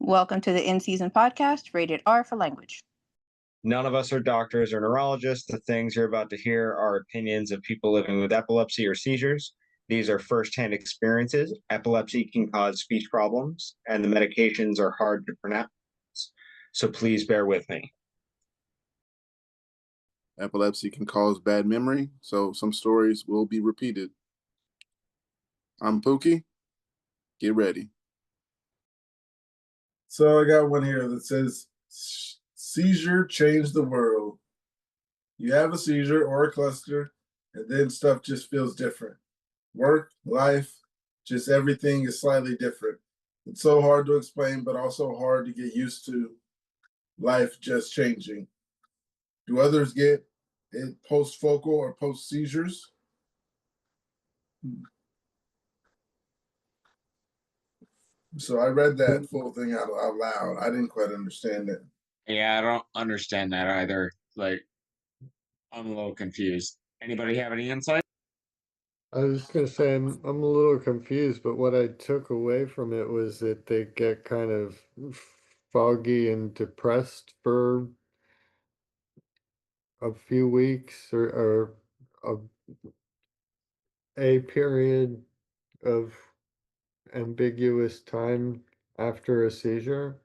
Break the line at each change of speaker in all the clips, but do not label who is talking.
Welcome to the In Season podcast, rated R for language.
None of us are doctors or neurologists. The things you're about to hear are opinions of people living with epilepsy or seizures. These are firsthand experiences. Epilepsy can cause speech problems, and the medications are hard to pronounce. So please bear with me.
Epilepsy can cause bad memory, so some stories will be repeated. I'm Pookie. Get ready.
So I got one here that says, seizure changed the world. You have a seizure or a cluster, and then stuff just feels different. Work, life, just everything is slightly different. It's so hard to explain, but also hard to get used to life just changing. Do others get it post-focal or post-seizures? So I read that full thing out loud. I didn't quite understand it.
Yeah, I don't understand that either. Like, I'm a little confused. Anybody have any insight?
I was just gonna say I'm a little confused, but what I took away from it was that they get kind of foggy and depressed for a few weeks or a period of ambiguous time after a seizure.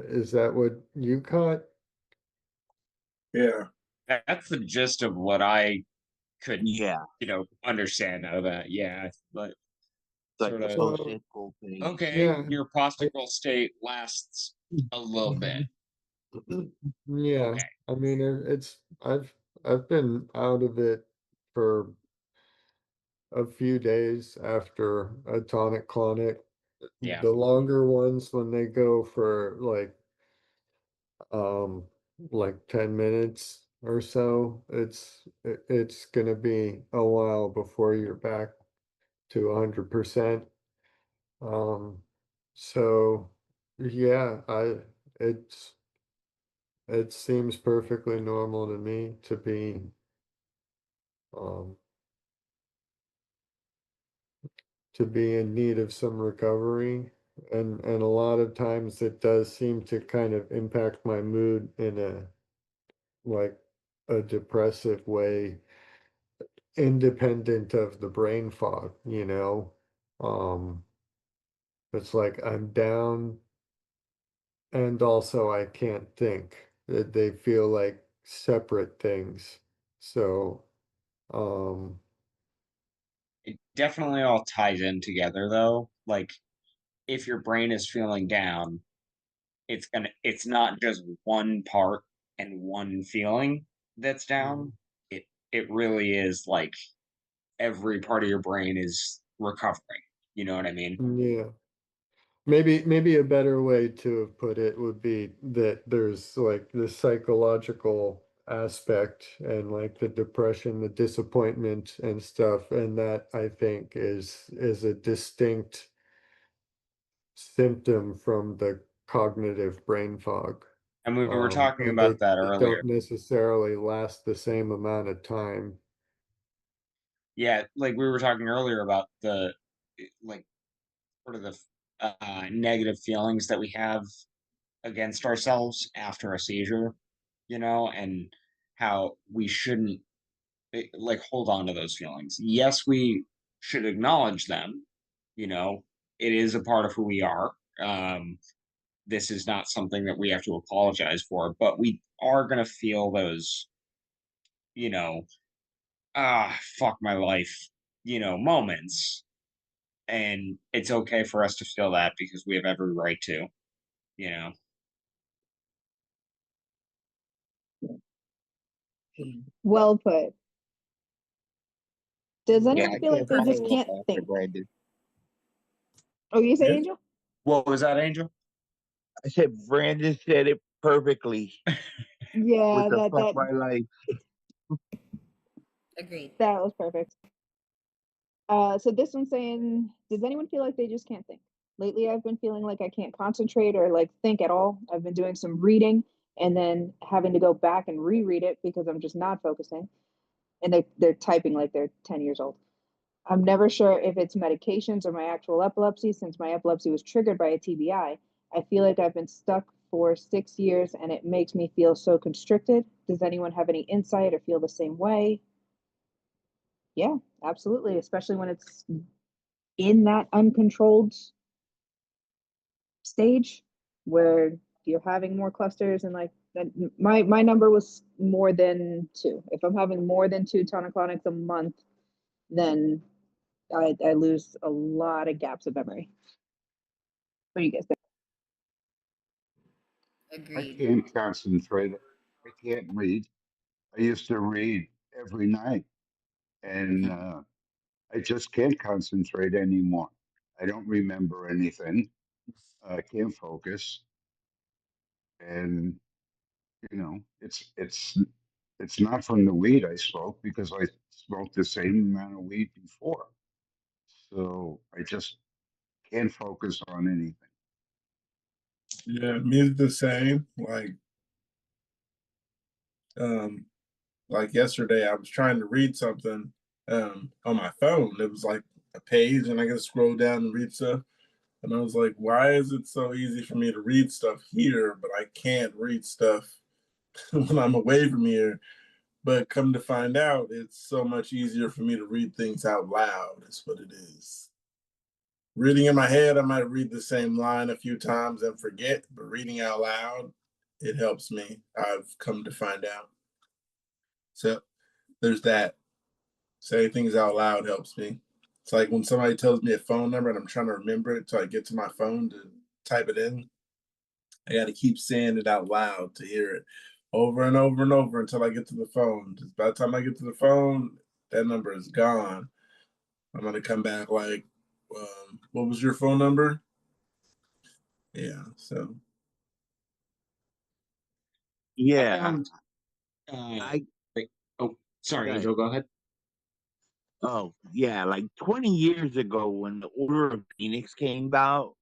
Is that what you caught?
Yeah.
That's the gist of what I could, understand out of that. Yeah, but
Like
sort
the
of
post-focal thing.
okay.
Yeah.
Your postural state lasts a little bit.
Yeah,
Okay.
I mean I've been out of it for a few days after a tonic-clonic.
Yeah.
The longer ones when they go for um like 10 minutes or so, it's gonna be a while before you're back to 100%. Um so yeah, it's it seems perfectly normal to me to be um in need of some recovery, and a lot of times it does seem to kind of impact my mood in like a depressive way, independent of the brain fog, um it's like I'm down and also I can't think. They feel like separate things. So um
It definitely all ties in together, though. Like, if your brain is feeling down, it's not just one part and one feeling that's down. It really is like every part of your brain is recovering. You know what I mean?
yeah. Maybe a better way to have put it would be that there's like the psychological aspect and like the depression, the disappointment and stuff, and that I think is a distinct symptom from the cognitive brain fog.
And we were talking
And
about that
they
earlier.
don't necessarily last the same amount of time.
Yeah, like we were talking earlier about the like sort of the negative feelings that we have against ourselves after a seizure, and how we shouldn't like hold on to those feelings. Yes, we should acknowledge them. It is a part of who we are. This is not something that we have to apologize for, but we are going to feel those, you know, fuck my life, moments. And it's okay for us to feel that because we have every right to, you know.
Well put. Does
Yeah,
anyone
I
feel like they
can't
just
follow
can't
up after
think?
Brandon.
Oh, you say
Yeah.
Angel?
What was that, Angel?
I said Brandon said it perfectly.
Yeah,
With the fuck
that
my life.
Agreed.
that was perfect. So this one's saying, does anyone feel like they just can't think? Lately, I've been feeling like I can't concentrate or like think at all. I've been doing some reading and then having to go back and reread it because I'm just not focusing. And they're typing like they're 10 years old. I'm never sure if it's medications or my actual epilepsy, since my epilepsy was triggered by a TBI. I feel like I've been stuck for 6 years and it makes me feel so constricted. Does anyone have any insight or feel the same way? Yeah, absolutely. Especially when it's in that uncontrolled stage where you're having more clusters and like that. My number was more than two. If I'm having more than two tonic-clonics a month, then I lose a lot of gaps of memory. What do you guys think?
I
Agreed.
can't concentrate. I can't read. I used to read every night, and I just can't concentrate anymore. I don't remember anything. I can't focus, and it's not from the weed I smoke because I smoked the same amount of weed before. So I just can't focus on anything.
Yeah, me the same. Um, like yesterday, I was trying to read something on my phone. It was like a page, and I could scroll down and read stuff. And I was like, why is it so easy for me to read stuff here, but I can't read stuff when I'm away from here? But come to find out, it's so much easier for me to read things out loud. Is what it is. Reading in my head, I might read the same line a few times and forget, but reading out loud, it helps me. I've come to find out. So there's that. Saying things out loud helps me. It's like when somebody tells me a phone number and I'm trying to remember it, so I get to my phone to type it in. I got to keep saying it out loud to hear it over and over and over until I get to the phone. Just by the time I get to the phone, that number is gone. I'm gonna come back like, what was your phone number? Yeah. So
I
Yeah,
found
I
like, oh, sorry,
okay.
Angel, go ahead.
Oh, yeah, like 20 years ago when the Order of Phoenix came out,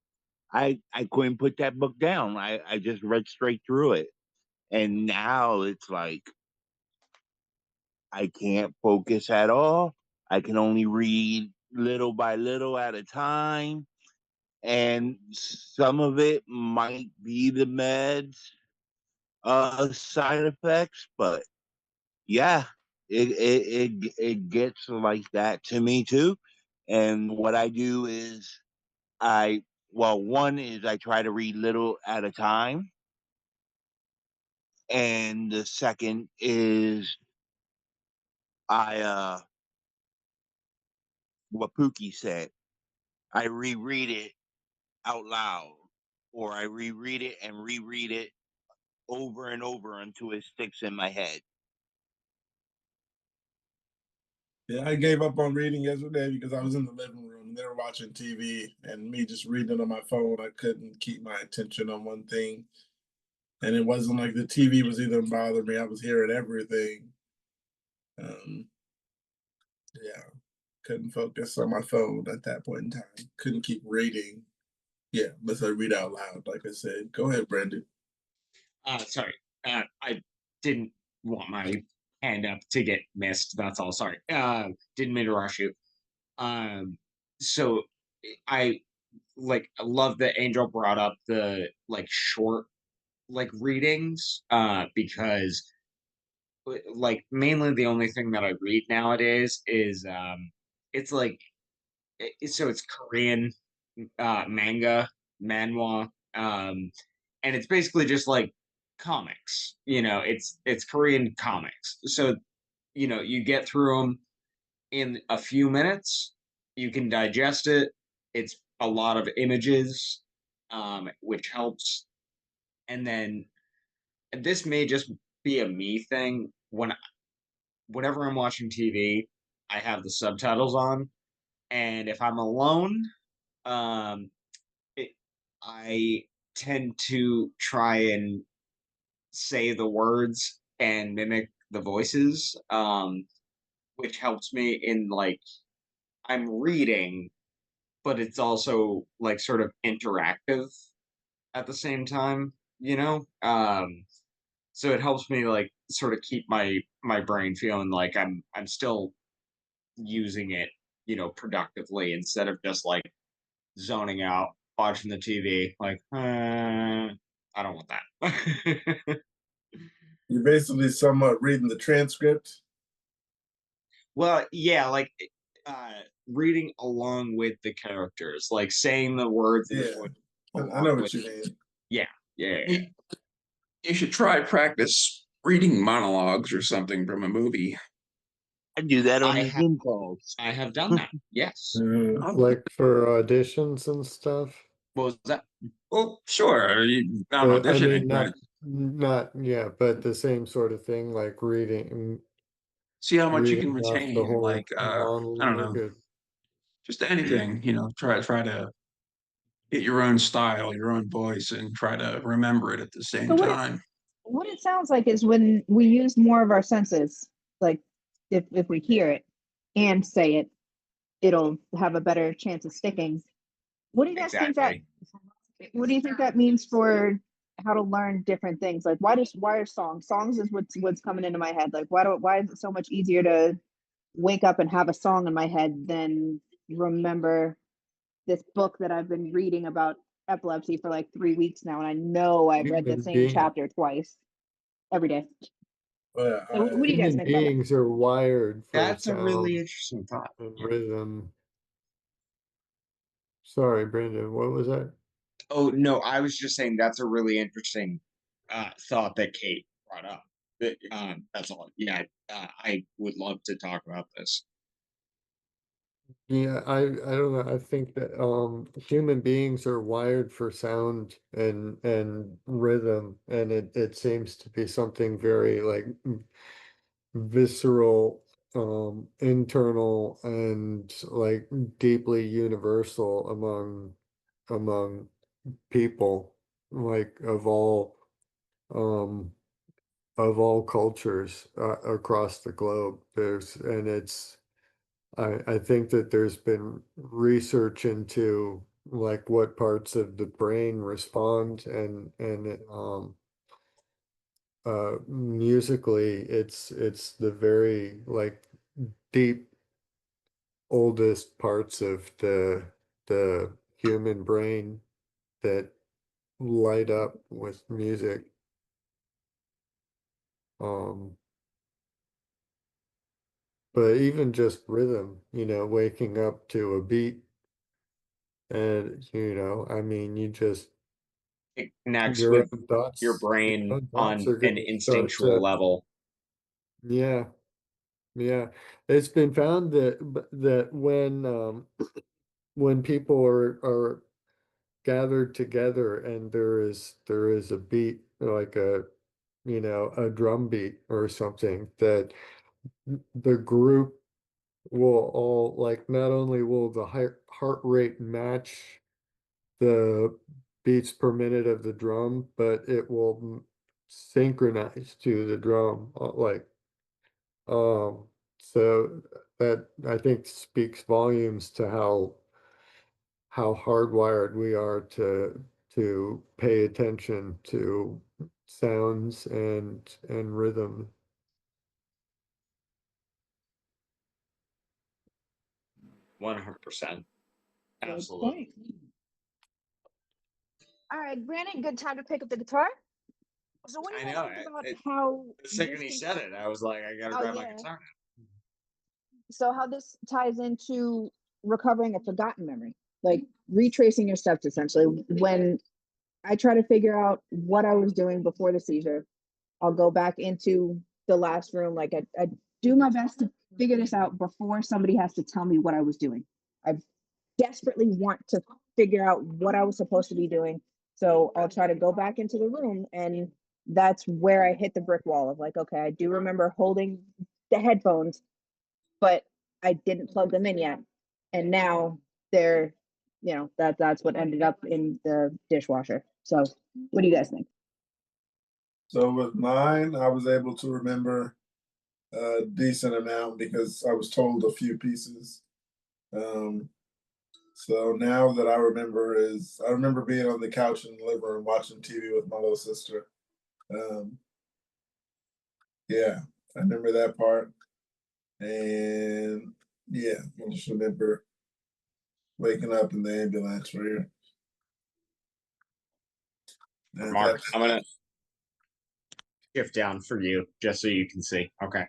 I couldn't put that book down. I just read straight through it. And now it's like I can't focus at all. I can only read little by little at a time. And some of it might be the meds side effects, but yeah, it gets like that to me too. And what I do is one is I try to read little at a time, and the second is I what Pookie said, I reread it out loud, or I reread it and reread it over and over until it sticks in my head.
yeah, I gave up on reading yesterday because I was in the living room and they were watching TV and me just reading on my phone. I couldn't keep my attention on one thing. And it wasn't like the TV was even bothering me. I was hearing everything. Um, yeah, couldn't focus on my phone at that point in time. Couldn't keep reading. Yeah, unless I read out loud, like I said. Go ahead, Brandon.
Sorry, I didn't want my hand up to get missed. That's all. Sorry. Didn't mean to rush you. So I I love that Angel brought up the like short readings because like mainly the only thing that I read nowadays is it's like so it's Korean manga, manhwa, and it's basically just like comics. It's Korean comics. So you get through them in a few minutes. You can digest it. It's a lot of images, which helps. And then this may just be a me thing. Whenever I'm watching TV, I have the subtitles on, and if I'm alone, um, it, I tend to try and say the words and mimic the voices, which helps me in I'm reading, but it's also like sort of interactive at the same time, you know? So it helps me like sort of keep my brain feeling like I'm still using it, productively instead of just like zoning out watching the TV. Like, I don't want that.
You're basically somewhat reading the transcript.
Well, yeah, like reading along with the characters, like saying the words
Yeah,
that would
I know
along with.
what you mean.
Yeah, yeah, yeah.
You should try practice reading monologues or something from a movie.
I do that on
I
the
have
Zoom calls.
I have done that. Yes.
Like for auditions and stuff.
What was that?
Well, sure, not
But I
auditioning,
mean,
but
yeah, but the same sort of thing, like
see how much you can
reading off the
retain.
whole
Like, I don't know,
monologue.
just anything. Try to get your own style, your own voice, and try to remember it at the
So
same time.
what it sounds like is when we use more of our senses, like if we hear it and say it, it'll have a better chance of sticking. What do you guys think that?
Exactly.
What do you think that means for how to learn different things? Like why are songs is what's coming into my head. Like why is it so much easier to wake up and have a song in my head than remember this book that I've been reading about epilepsy for like 3 weeks now, and I know I've read the
Human
same
being,
chapter twice every day.
Yeah,
So what do you guys
human
think about that?
beings are wired for
That's a really
sound
interesting thought.
and rhythm. Sorry, Brandon, what was that?
Oh no, I was just saying that's a really interesting thought that Kate brought up. That's all. Yeah, I would love to talk about this.
Yeah, I don't know. I think that human beings are wired for sound and rhythm, and it seems to be something very like visceral, internal, and like deeply universal among people, like um of all cultures across the globe. I think that there's been research into like what parts of the brain respond and musically it's the very like deep oldest parts of the human brain that light up with music. Um but even just rhythm, waking up to a beat and I mean
It connects
your
with
own
your
thoughts,
brain on
are
an
gonna start
instinctual
to,
level.
yeah, yeah. It's been found that when people are gathered together and there is a beat like a drum beat or something, that the group will all like, not only will the heart rate match the beats per minute of the drum, but it will synchronize to the drum, like um. So that I think speaks volumes to how hardwired we are to pay attention to sounds and rhythm.
100%.
Good
Absolutely.
point. All right, Brandon, good time to pick up the guitar. So what do you
I
guys
know.
think about how
The second
this
he
can,
said it, I was like, I gotta
oh
grab my
yeah,
guitar.
so how this ties into recovering a forgotten memory, like retracing your steps essentially. When I try to figure out what I was doing before the seizure, I'll go back into the last room. Like I do my best to figure this out before somebody has to tell me what I was doing. I desperately want to figure out what I was supposed to be doing. So I'll try to go back into the room, and that's where I hit the brick wall of like, okay, I do remember holding the headphones, but I didn't plug them in yet. And now they're, that's what ended up in the dishwasher. So what do you guys think?
So with mine, I was able to remember a decent amount because I was told a few pieces. So now that I remember being on the couch in the living room watching TV with my little sister. Um, yeah, I remember that part. And yeah, I just remember waking up in the ambulance right here. And
Mark,
that's
I'm gonna shift down for you just so you can see. Okay.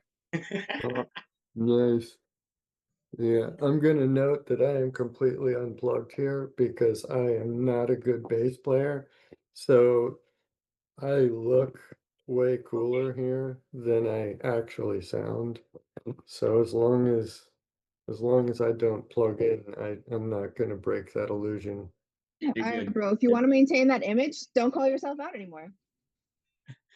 Oh, nice. Yeah, I'm gonna note that I am completely unplugged here because I am not a good bass player. So I look way cooler here than I actually sound. So as long as I don't plug in, I'm not gonna break that illusion.
All
You're
right,
good.
bro. If you want to maintain that image, don't call yourself out anymore.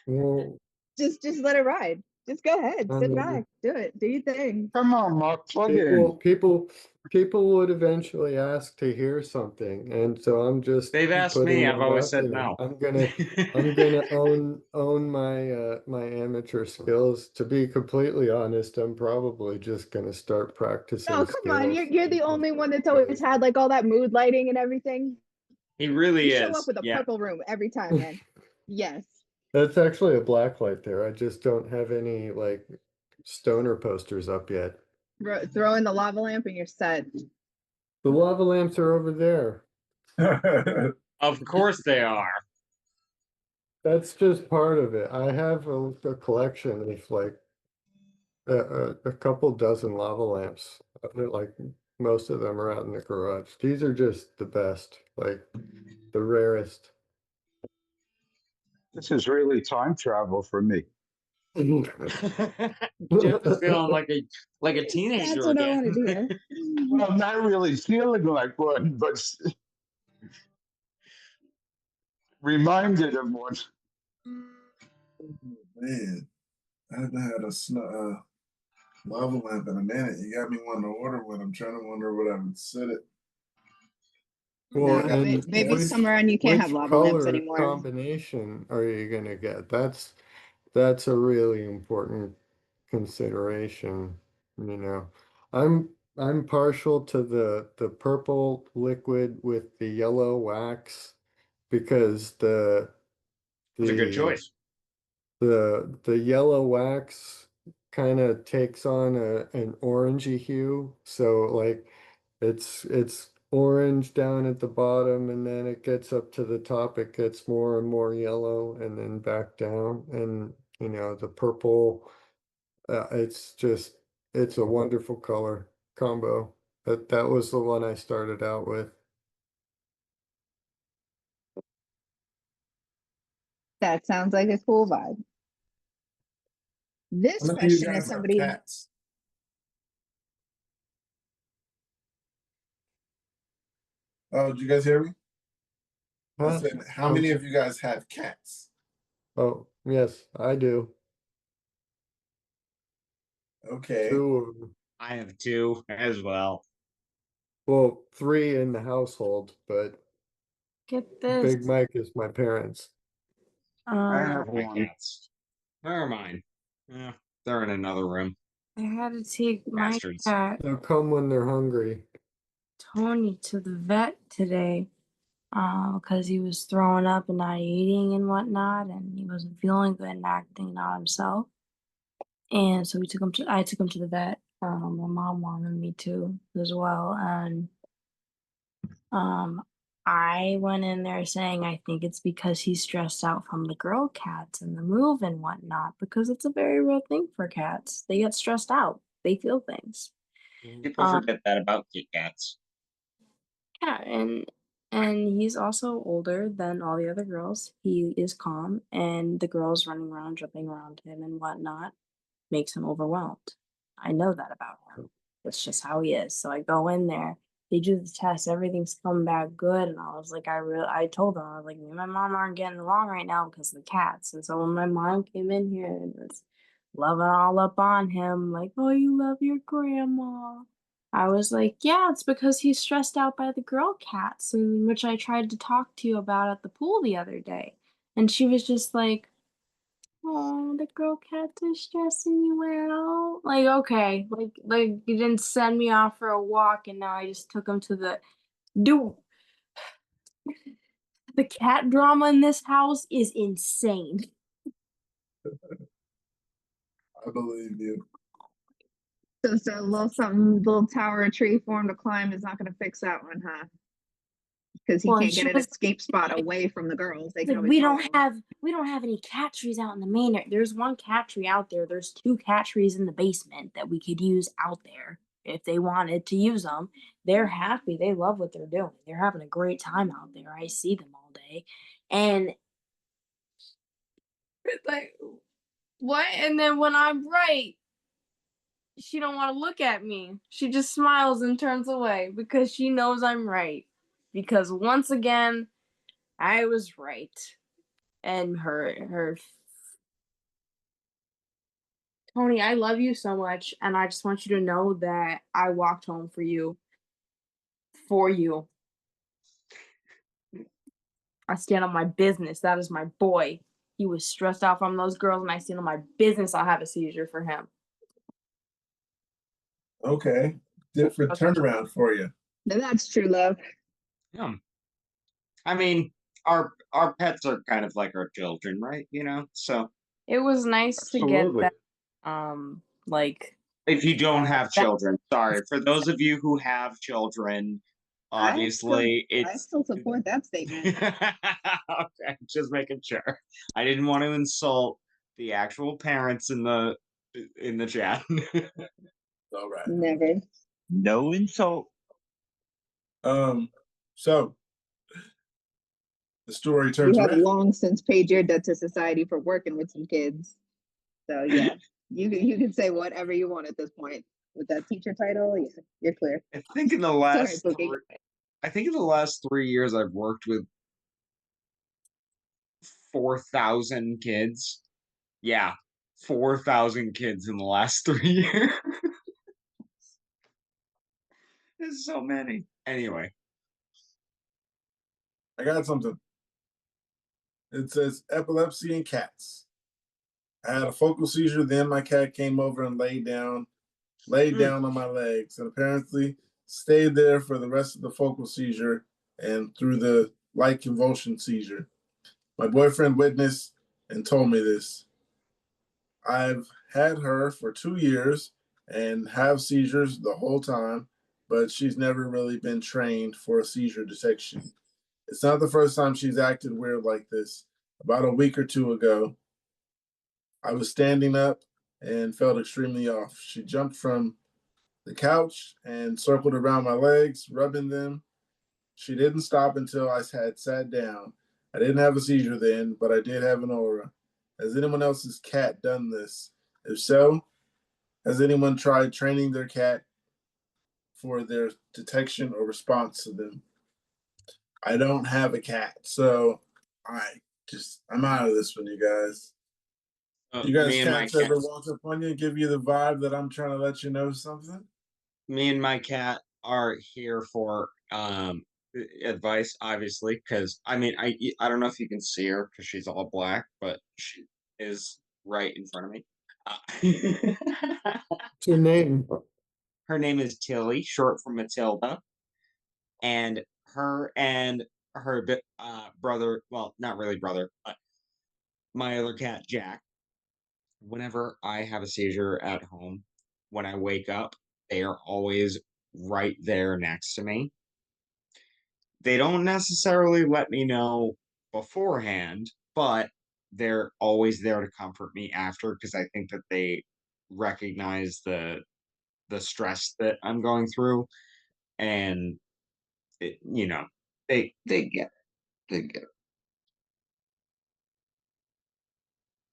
Well,
Just let it ride. Just go ahead.
I
Sit
mean,
back. Do it. Do your thing.
Come on, Mark, plug
people,
in.
people, people would eventually ask to hear something, and so I'm just
They've asked
putting
me, I've
it
always
out
said
there.
no.
I'm gonna own my amateur skills. To be completely honest, I'm probably just gonna start
No,
practicing
come on. You're
scales
you're the only one that's always had like all that mood lighting and everything.
He really
You show up
is.
with a
Yeah.
purple room every time, man. Yes.
That's actually a black light there. I just don't have any like stoner posters up yet.
Throw in the lava lamp and you're set.
The lava lamps are over there.
Of course they are.
That's just part of it. I have a collection of like a couple dozen lava lamps. Like most of them are out in the garage. These are just the best, like the rarest.
This is really time travel for me.
Jeff is feeling like a
That's
teenager
what I
again.
wanted to hear.
Well, I'm not really feeling like one, but reminded of one.
man. I haven't had a lava lamp in a minute. You got me wanting to order one. I'm trying to wonder what I would set it.
Well,
No,
and
maybe somewhere on you can't have
which
lava lamps
color
anymore.
combination are you gonna get? That's a really important consideration, you know. I'm partial to the purple liquid with the yellow wax because
That's a good
the
choice.
the yellow wax kind of takes on an orangey hue. So like it's orange down at the bottom and then it gets up to the top, it gets more and more yellow and then back down. And the purple, it's a wonderful color combo. That was the one I started out with.
That sounds like a cool vibe.
How
This
many of you
question is
guys have
somebody.
cats? Oh, did you guys hear me? I
Huh?
said, how many of you guys have cats?
Oh, yes, I do.
Okay.
2 of them.
I have two as well.
Well, 3 in the household, but
Get this.
Big Mike is my parents.
I
Um,
have
My
one.
cats. Where are mine? Yeah, they're in another room.
I had to take my
Bastards.
cat
They'll come when they're hungry.
Tony to the vet today, because he was throwing up and not eating and whatnot, and he wasn't feeling good and acting not himself. And so I took him to the vet. My mom wanted me to as well, and I went in there saying I think it's because he's stressed out from the girl cats and the move and whatnot, because it's a very real thing for cats. They get stressed out. They feel things.
People forget that about cats.
Yeah, and he's also older than all the other girls. He is calm, and the girls running around, jumping around him and whatnot makes him overwhelmed. I know that about him. That's just how he is. So I go in there, they do the test, everything's coming back good, and I was like, I told them, I was like, me and my mom aren't getting along right now because of the cats. And so when my mom came in here and was loving all up on him, like, oh, you love your grandma. I was like, yeah, it's because he's stressed out by the girl cats, and which I tried to talk to you about at the pool the other day. And she was just like, oh, the girl cats are stressing you out. Like, okay, like you didn't send me off for a walk, and now I just took him to do. The cat drama in this house is insane.
I believe you.
So a little something, little tower or tree for him to climb is not going to fix that one, huh? because he
Well, and
can't
she
get an
was
escape spot away from the girls. They can
like,
always follow him.
we don't have any cat trees out in the main area. There's one cat tree out there. There's 2 cat trees in the basement that we could use out there if they wanted to use them. They're happy. They love what they're doing. They're having a great time out there. I see them all day. And it's like, what? And then when I'm right, she don't want to look at me. She just smiles and turns away because she knows I'm right. Because once again, I was right. And her Tony, I love you so much, and I just want you to know that I walked home for you. For you. I stand on my business. That is my boy. He was stressed out from those girls, and I stand on my business. I'll have a seizure for him.
Okay. Different turnaround for you.
Now that's true love.
Yeah. I mean, our pets are kind of like our children, right? You know, so
It was nice to get
Absolutely.
that, like
if you don't have
that
children, sorry. For those of you who have children, obviously
I
it's
still support that statement.
okay, just making sure. I didn't want to insult the actual parents in the chat.
All right.
Never.
No insult.
So the story
You
turns
have
around.
long since paid your debt to society for working with some kids. So yeah, you can say whatever you want at this point with that teacher title. Yeah, you're clear.
I think in the
Sorry,
last
Pookie.
I think in the last 3 years I've worked with 4,000 kids. Yeah, 4,000 kids in the last 3 years. There's so many. Anyway,
I got something. It says epilepsy in cats. I had a focal seizure, then my cat came over and laid down on my legs, and apparently stayed there for the rest of the focal seizure and through the light convulsion seizure. My boyfriend witnessed and told me this. I've had her for 2 years and have seizures the whole time, but she's never really been trained for a seizure detection. It's not the first time she's acted weird like this. About a week or two ago, I was standing up and felt extremely off. She jumped from the couch and circled around my legs, rubbing them. She didn't stop until I had sat down. I didn't have a seizure then, but I did have an aura. Has anyone else's cat done this? If so, has anyone tried training their cat for their detection or response to them? I don't have a cat, so I'm out of this one, you guys. You guys
me and my
cats ever
cat,
walk up on you and give you the vibe that I'm trying to let you know something?
me and my cat are here for advice, obviously, because I mean, I don't know if you can see her because she's all black, but she is right in front of me.
What's your name?
Her name is Tilly, short for Matilda, and her brother, well, not really brother, but my other cat Jack. Whenever I have a seizure at home, when I wake up, they are always right there next to me. They don't necessarily let me know beforehand, but they're always there to comfort me after because I think that they recognize the stress that I'm going through, and you know, they get it. They get it.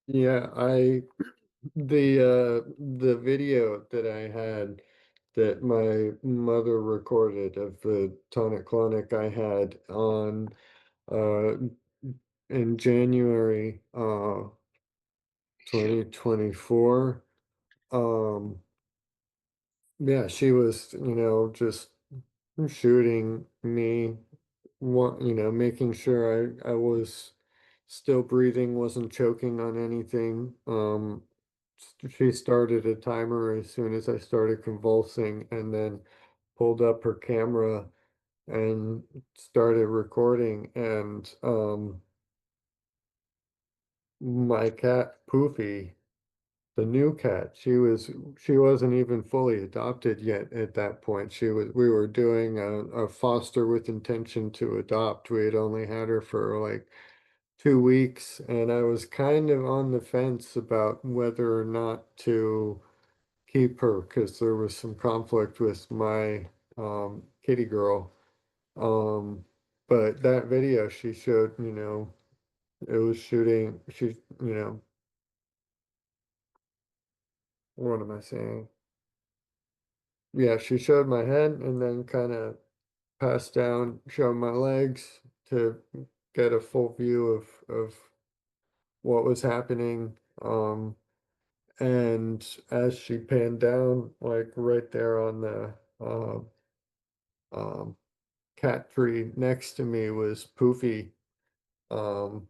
Yeah, the video that I had that my mother recorded of the tonic-clonic I had on uh in January 2024. Yeah, she was, just shooting me, making sure I was still breathing, wasn't choking on anything. She started a timer as soon as I started convulsing, and then pulled up her camera and started recording. And my cat Poofy the new cat. She wasn't even fully adopted yet at that point. We were doing a foster with intention to adopt. We had only had her for like 2 weeks, and I was kind of on the fence about whether or not to keep her because there was some conflict with my kitty girl. Um, but that video she showed, it was shooting, what am I saying? Yeah, she showed my head and then kind of passed down, showed my legs to get a full view of what was happening. And as she panned down, like right there on the um, cat tree next to me was Poofy. Um,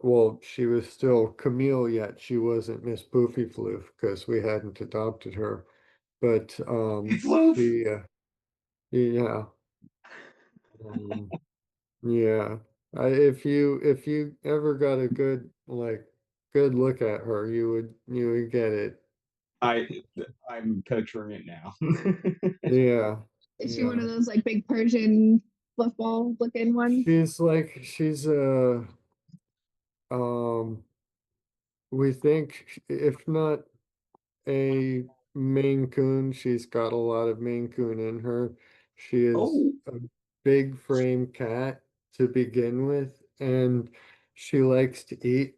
well, she was still Camille yet. She wasn't Miss Poofy Floof because we hadn't adopted her. But
Floof.
yeah, um, yeah. If you ever got a good look at her, you would get it.
I I'm picturing it now.
Yeah,
Is she one
yeah.
of those like big Persian fluff ball looking ones?
She's um we think if not a Maine Coon. She's got a lot of Maine Coon in her. She is
Oh,
a big frame cat to begin with, and she likes to eat.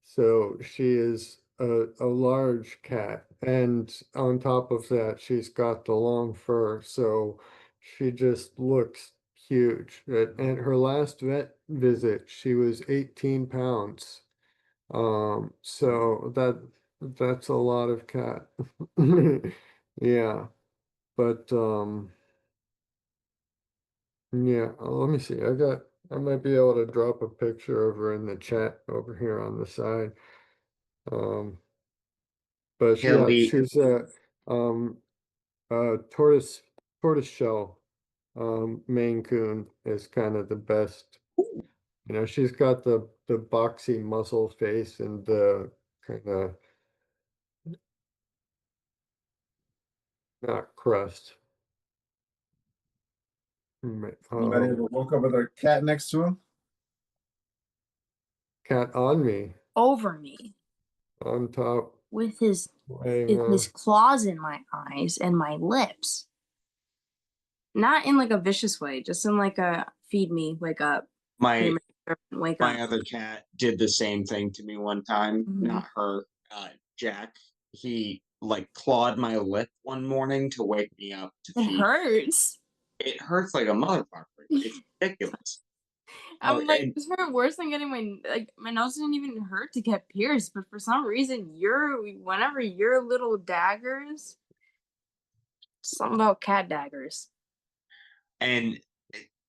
So she is a large cat. And on top of that, she's got the long fur. So she just looks huge. At her last vet visit, she was 18 pounds. So that's a lot of cat. Yeah, but yeah, let me see. I might be able to drop a picture of her in the chat over here on the side. Um, but yeah,
Kelly.
she's um tortoise shell Maine Coon is kind of the best. She's got the boxy muscle face and the kind of not crust.
Anybody
Um,
ever woke up with their cat next to him?
cat on me,
Over me
on top,
with his
laying
with
on.
his claws in my eyes and my lips. Not in like a vicious way, just in like a feed me, wake up,
My
wake
my
up.
other cat did the same thing to me one time.
Mhm.
Not her, Jack. He like clawed my lip one morning to wake me up to
It
feed.
hurts.
It hurts like a motherfucker. It's ridiculous. Oh,
I'm like,
and
this hurt worse than getting my nose didn't even hurt to get pierced, but for some reason whenever your little daggers, something about cat daggers.
and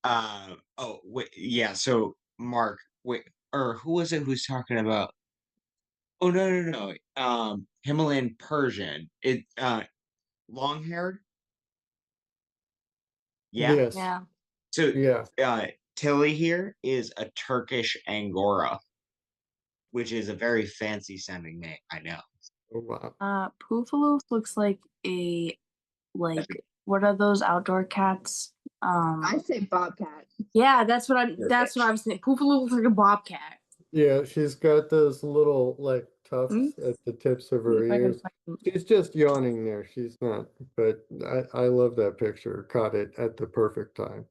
oh wait, yeah. So Mark, wait, or who was it who's talking about? Oh no, no, no. Himalayan Persian. It long haired. Yeah.
Yes,
Yeah.
So
yeah.
Tilly here is a Turkish Angora, which is a very fancy sounding name. I know.
Oh, wow.
Poofaloof looks like what are those outdoor cats?
I say bobcat.
Yeah, that's what I was thinking. Poofaloof looks like a bobcat.
Yeah, she's got those little like
Hmm?
tufts at the tips of
See
her
if I can
ears.
find
She's just yawning there. She's not, but I love that picture. Caught it at the perfect time.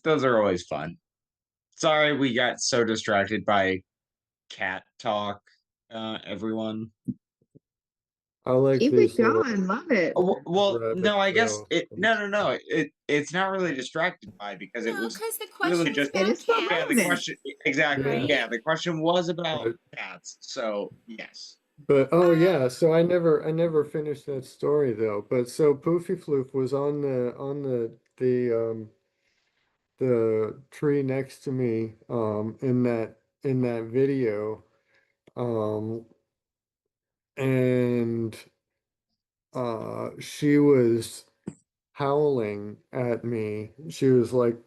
Those are always fun. Sorry, we got so distracted by cat talk. Everyone.
I like
Keep it
these little
going. Love it.
Oh, well,
rabbit
no, I guess
trails.
it. No, no, no. It's not really distracted by because it
No,
was
because the
really
question was
just
It
about
is still
yeah. The
relevant.
cats,
question exactly.
Yeah,
right?
Yeah, the question was about
but
cats. So yes.
but oh
Um,
yeah, so I never finished that story though. But so Poofy Floof was on the tree next to me in that video, um and she was howling at me. She was like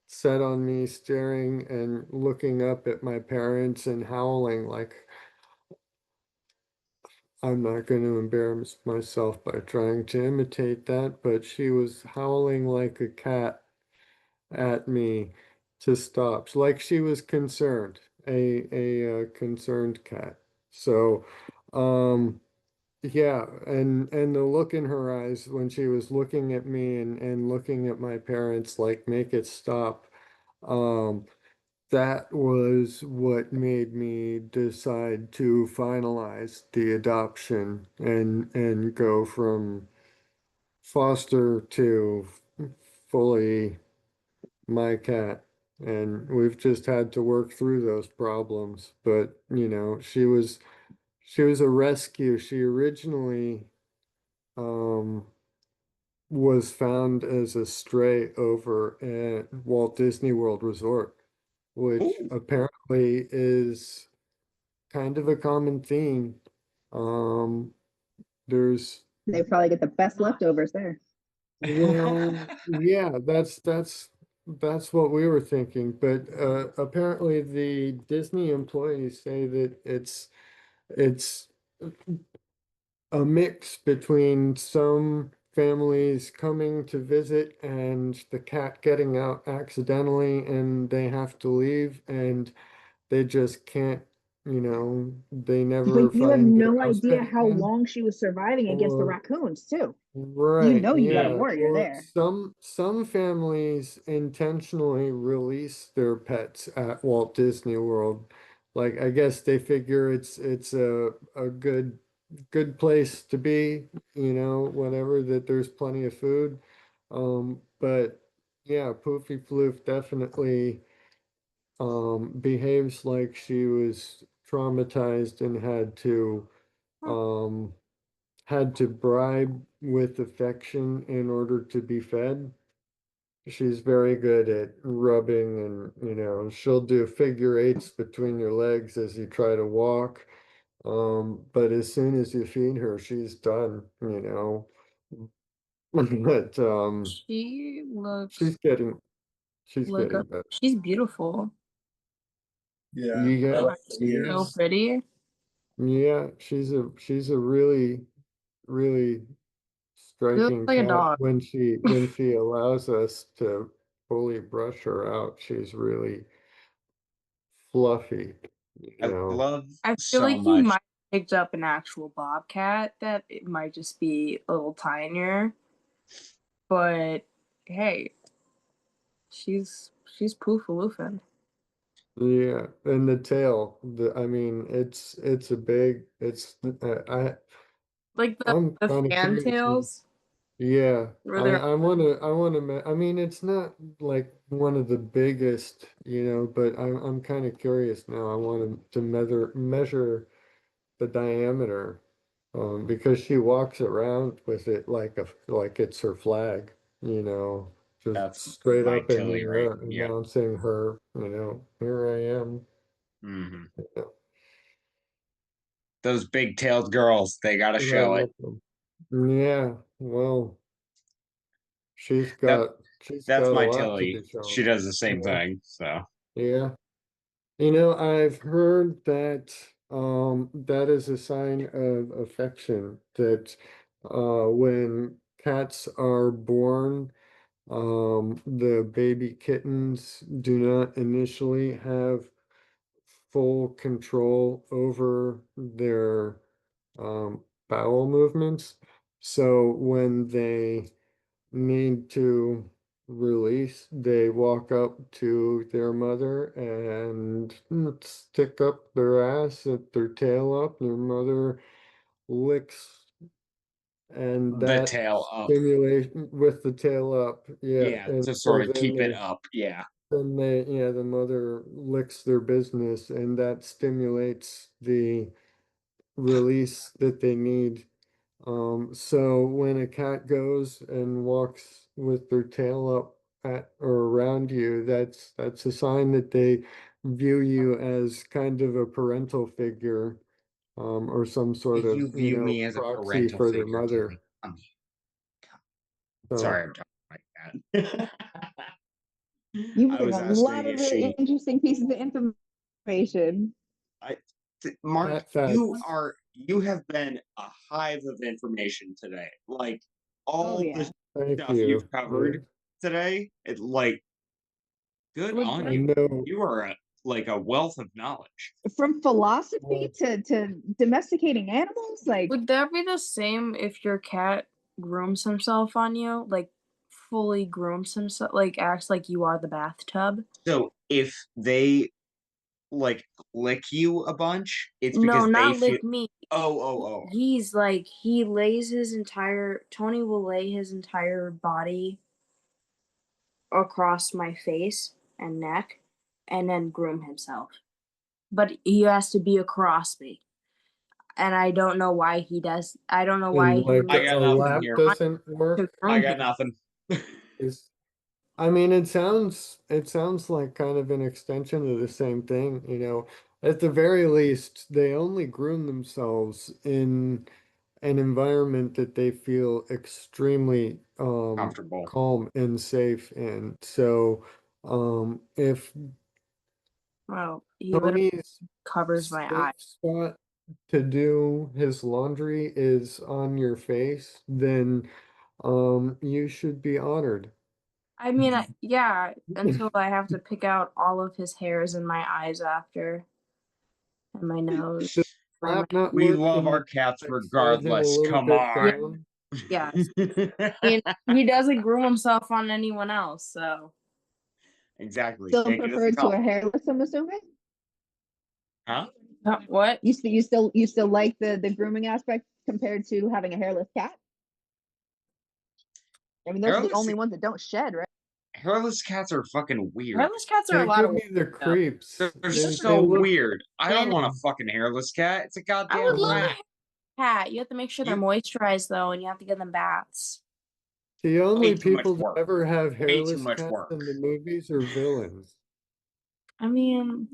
set on me, staring and looking up at my parents and howling like I'm not going to embarrass myself by trying to imitate that, but she was howling like a cat at me to stop, like she was concerned, a concerned cat. So, yeah, and the look in her eyes when she was looking at me and looking at my parents, like make it stop. Um, that was what made me decide to finalize the adoption and go from foster to fully my cat. And we've just had to work through those problems. But, she was a rescue. She originally um was found as a stray over at Walt Disney World Resort, which
Ooh.
apparently is kind of a common theme. Um, there's,
They probably get the best leftovers there.
well, yeah, that's what we were thinking. But apparently, the Disney employees say that it's a mix between some families coming to visit and the cat getting out accidentally and they have to leave and they just can't, they never
But you have
find their
no
house
idea
pet
how
again.
long she was surviving against the
Or
raccoons, too. You
right,
know you got a
yeah.
warrior
Or
there.
some families intentionally release their pets at Walt Disney World. Like I guess they figure it's a good place to be, whatever, that there's plenty of food. But yeah, Poofy Floof definitely behaves like she was traumatized and um had to bribe with affection in order to be fed. She's very good at rubbing and, she'll do figure eights between your legs as you try to walk. But as soon as you feed her, she's done, But
She looks
she's getting she's
like
getting better.
she's beautiful.
Yeah, I
Yeah,
like
yeah,
So
ears.
pretty.
yeah. She's a really, really
She looks
striking
like a
cat
dog.
when she allows us to fully brush her out. She's really fluffy, you
I
know.
love
I feel
so
like you
much.
might have picked up an actual bobcat that it might just be a little tinier, but hey, she's poofaloofing.
Yeah, and the tail, I mean, it's a big,
Like
I'm
the
kind of curious.
fantails
Yeah,
where
I
they're
I want to I mean it's not like one of the biggest, but I'm kind of curious now. I want to measure the diameter, because she walks around with it like it's her flag, just
That's
straight
my
up in
Tilly,
the
right?
air,
Yeah.
announcing her, here I am.
Hmm.
You know,
Those big tailed girls, they got to
and I
show it.
love them. Yeah, well, she's
That
got she's
that's
got a
my
lot to
Tilly.
be
She
shown.
does the same
Yeah,
thing. So
yeah. I've heard that that is a sign of affection that when cats are born, the baby kittens do not initially have full control over their bowel movements. So when they need to release, they walk up to their mother and stick up their ass at their tail up. Their mother licks, and
the
that
tail up.
stimulation with the tail up, yeah.
Yeah,
And
to
so
sort of keep it up. Yeah.
yeah, the mother licks their business, and that stimulates the release that they need. So when a cat goes and walks with their tail up at or around you, that's a sign that they view you as kind of a parental figure, or some sort of,
You view me as a
proxy
parental
for their
figure,
mother.
Tilly. I'm
So
sorry, I'm talking like that.
You
I
bring
was
a lot
asking
of
if
really
she.
interesting pieces of information.
Mark,
That that's
you have been a hive of information today. Like
Oh
all the
yeah.
thank
stuff you've
you. Yeah.
covered today, it like good
Would
on
I
you.
know.
You are like a wealth of knowledge.
from philosophy
Well,
to domesticating animals, like
Would that be the same if your cat grooms himself on you? Like, fully grooms himself, like, acts like you are the bathtub?
So if they like lick you a bunch, it's
No,
because they
not
feel.
lick me.
Oh.
He's like, he lays his entire Tony will lay his entire body across my face and neck and then groom himself. But he has to be across me. And I don't know why he does. I don't know why
and
he
like
I
makes
got
a
nothing
lap
here.
doesn't
to
work.
I
groom
got
him.
nothing.
Is I mean, it sounds like kind of an extension of the same thing, you know. At the very least, they only groom themselves in an environment that they feel extremely
Comfortable.
calm and safe in. So, if
Well, he literally
Tony's
covers my
safe
eye.
spot to do his laundry is on your face, then you should be honored.
I mean, yeah, until I have to pick out all of his hairs in my eyes after, and my nose.
Does
And
lap not
We
work
love
and
our
it
cats
like slides it a
regardless.
little
Come
bit
yeah,
on.
down?
yes. And he doesn't groom himself on anyone else, so.
Exactly.
still
He doesn't
preferred to a
help.
hairless, I'm assuming.
Huh?
What?
You still like the grooming aspect compared to having a hairless cat? I mean, those are the
Hairless
only ones that don't shed, right?
hairless cats are fucking weird.
Hairless cats are a
They
lot
give
of
me
work,
the
though.
creeps.
They're
They
so
look
weird. I don't
And
want a fucking hairless cat. It's a
I would
goddamn
love a
rat.
hairless cat. You have to make sure they're
You
moisturized, though, and you have to give them baths.
the
way
only
too much
people to
work.
ever have
Way too
hairless
much
cats
work.
in the movies are villains.
I mean,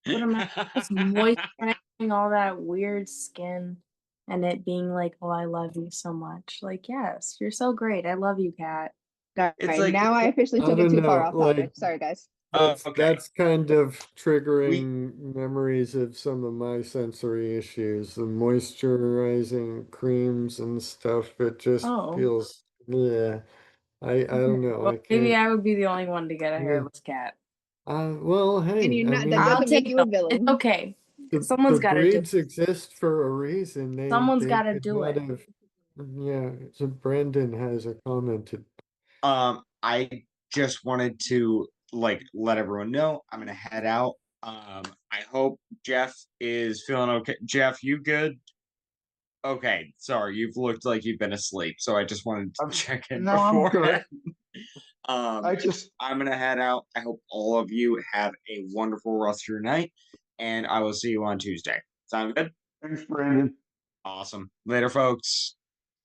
but imagine just moisturizing all that weird skin and it being like, oh, I love you so much. Like, yes, you're so great. I love you, cat.
All
It's
right,
like,
now I officially
I
took it
don't
too far
know,
off topic.
like
Sorry, guys.
okay.
that's kind of
We
triggering memories of some of my sensory issues. The moisturizing creams and stuff, it just
Oh,
feels yeah. I don't know.
well,
I
maybe
can't.
I would be the only one to get a
Yeah.
hairless cat.
Well,
And
hey,
you're
I
not, that
mean,
I'll
doesn't make
take
you a
it. It's
villain.
okay.
the
Someone's got to do it.
breeds exist for a reason.
Someone's
They
got to
could
do
not
it.
have. Yeah. So Brandon has a commented.
I just wanted to like let everyone know I'm gonna head out. I hope Jeff is feeling okay. Jeff, you good? Okay, sorry, you've looked like you've been asleep, so I just wanted to check in
No, I'm
beforehand.
good. I just
I'm gonna head out. I hope all of you have a wonderful rest of your night, and I will see you on Tuesday. Sound good?
thanks, Brandon.
Awesome. Later, folks.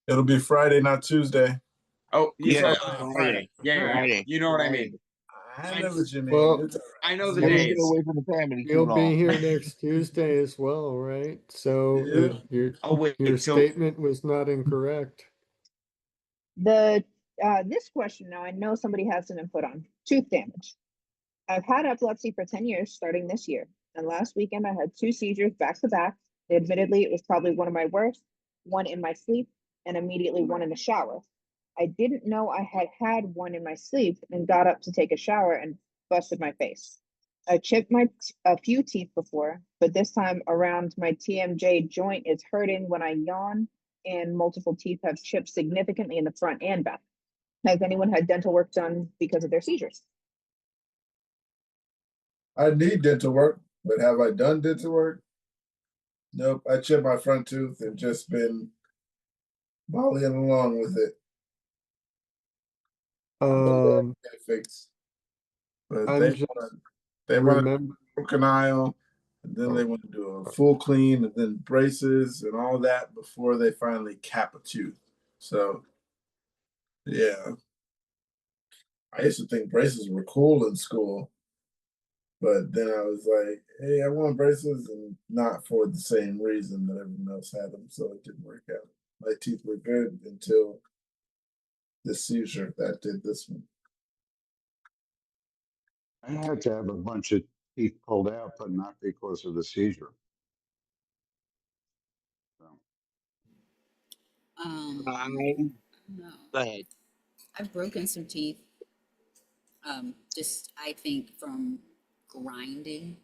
It'll be Friday, not Tuesday.
Oh,
Yeah,
Friday. Yeah.
Friday.
You know what I mean.
I
I
know what you mean.
Well,
It's all
I know the
I didn't
you'll
get
days.
away from the family too
you'll be
long.
here next Tuesday as well, right? So
right. Yeah.
Oh
your
wait, so
statement was not incorrect.
The this question now, I know somebody has some input on tooth damage. I've had epilepsy for 10 years, starting this year. And last weekend, I had two seizures back to back. Admittedly, it was probably one of my worst, one in my sleep, and immediately one in the shower. I didn't know I had had one in my sleep and got up to take a shower and busted my face. I chipped a few teeth before, but this time around my TMJ joint is hurting when I yawn, and multiple teeth have chipped significantly in the front and back. Has anyone had dental work done because of their seizures?
I need dental work, but have I done dental work? Nope. I chipped my front tooth and just been volleying along with it. Hopefully I can
Um,
get it fixed. But
I'm just
they want a
remember.
broken aisle, and then they want to do a full clean, and then braces and all that before they finally cap a tooth. So yeah, I used to think braces were cool in school, but then I was like, hey, I want braces, and not for the same reason that everyone else had them, so it didn't work out. My teeth were good until the seizure that did this one.
I had to have a bunch of teeth pulled out, but not because of the seizure. So,
I
No,
go ahead.
I've broken some teeth. Just I think from grinding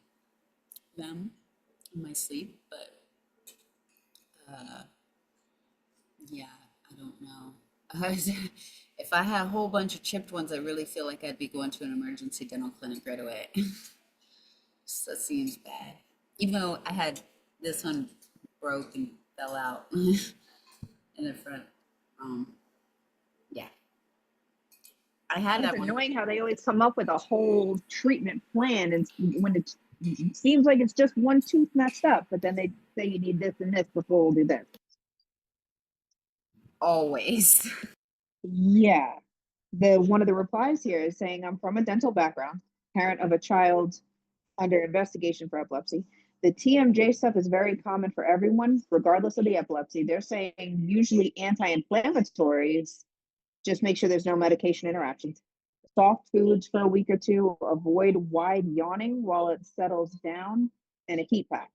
them in my sleep, but yeah, I don't know. If I had a whole bunch of chipped ones, I really feel like I'd be going to an emergency dental clinic right away. So that seems bad. Even though I had this one broke and fell out in the front. Um, yeah, I had
It's
that one.
annoying how they always come up with a whole treatment plan, and when it seems like it's just one tooth messed up, but then they say you need this and this before we'll do this.
Always.
Yeah. The one of the replies here is saying, I'm from a dental background, parent of a child under investigation for epilepsy. The TMJ stuff is very common for everyone, regardless of the epilepsy. They're saying usually anti-inflammatories, just make sure there's no medication interactions. Soft foods for a week or two, avoid wide yawning while it settles down, and a heat pack.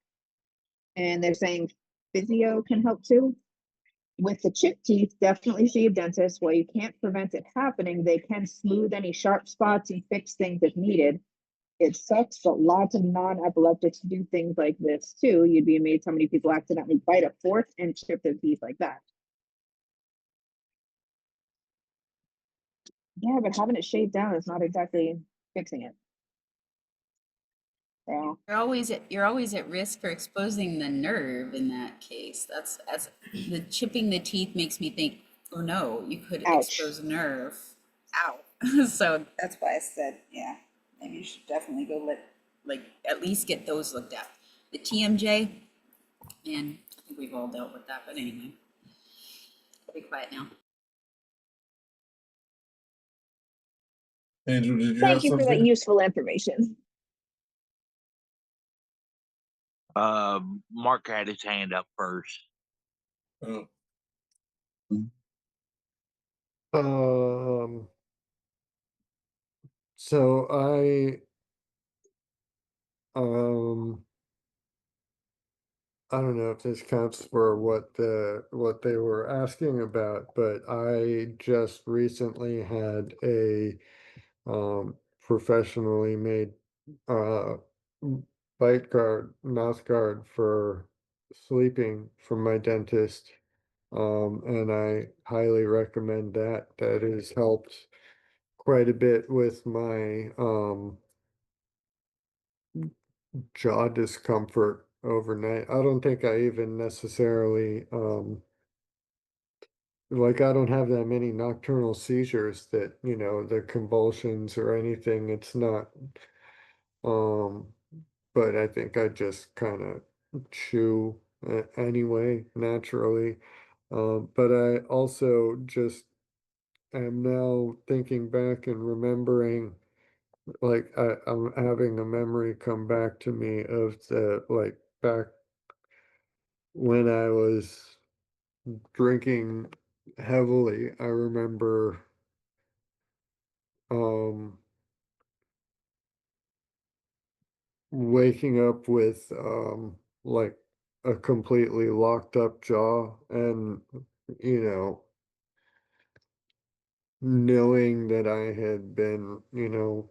And they're saying physio can help too. With the chipped teeth, definitely see a dentist. While you can't prevent it happening, they can smooth any sharp spots and fix things if needed. It sucks, but lots of non-epileptics do things like this too. You'd be amazed how many people accidentally bite a fork and chip their teeth like that. Yeah, but having it shaved down is not exactly fixing it. So,
You're always at risk for exposing the nerve in that case. That's the chipping the teeth makes me think, oh no, you could
ouch.
expose a nerve. Ow. So that's why I said, yeah, maybe you should definitely go at least get those looked at. The TMJ, man, I think we've all dealt with that, but anyway. I'll be quiet now.
Andrew, did you have
Thank you for that
something?
useful information.
Mark had his hand up first.
Oh,
Um, so um, I don't know if this counts for what they were asking about, but I just recently had a professionally made uh bite guard, mouth guard for sleeping from my dentist. And I highly recommend that. That has helped quite a bit with my jaw discomfort overnight. I don't think I even necessarily like I don't have that many nocturnal seizures that, the convulsions or anything. It's not um but I think I just kind of chew anyway, naturally. But I also just am now thinking back and remembering, like, I'm having a memory come back to me of like, back when I was drinking heavily. I remember, um, waking up with, like, a completely locked up jaw and, you know, knowing that I had been,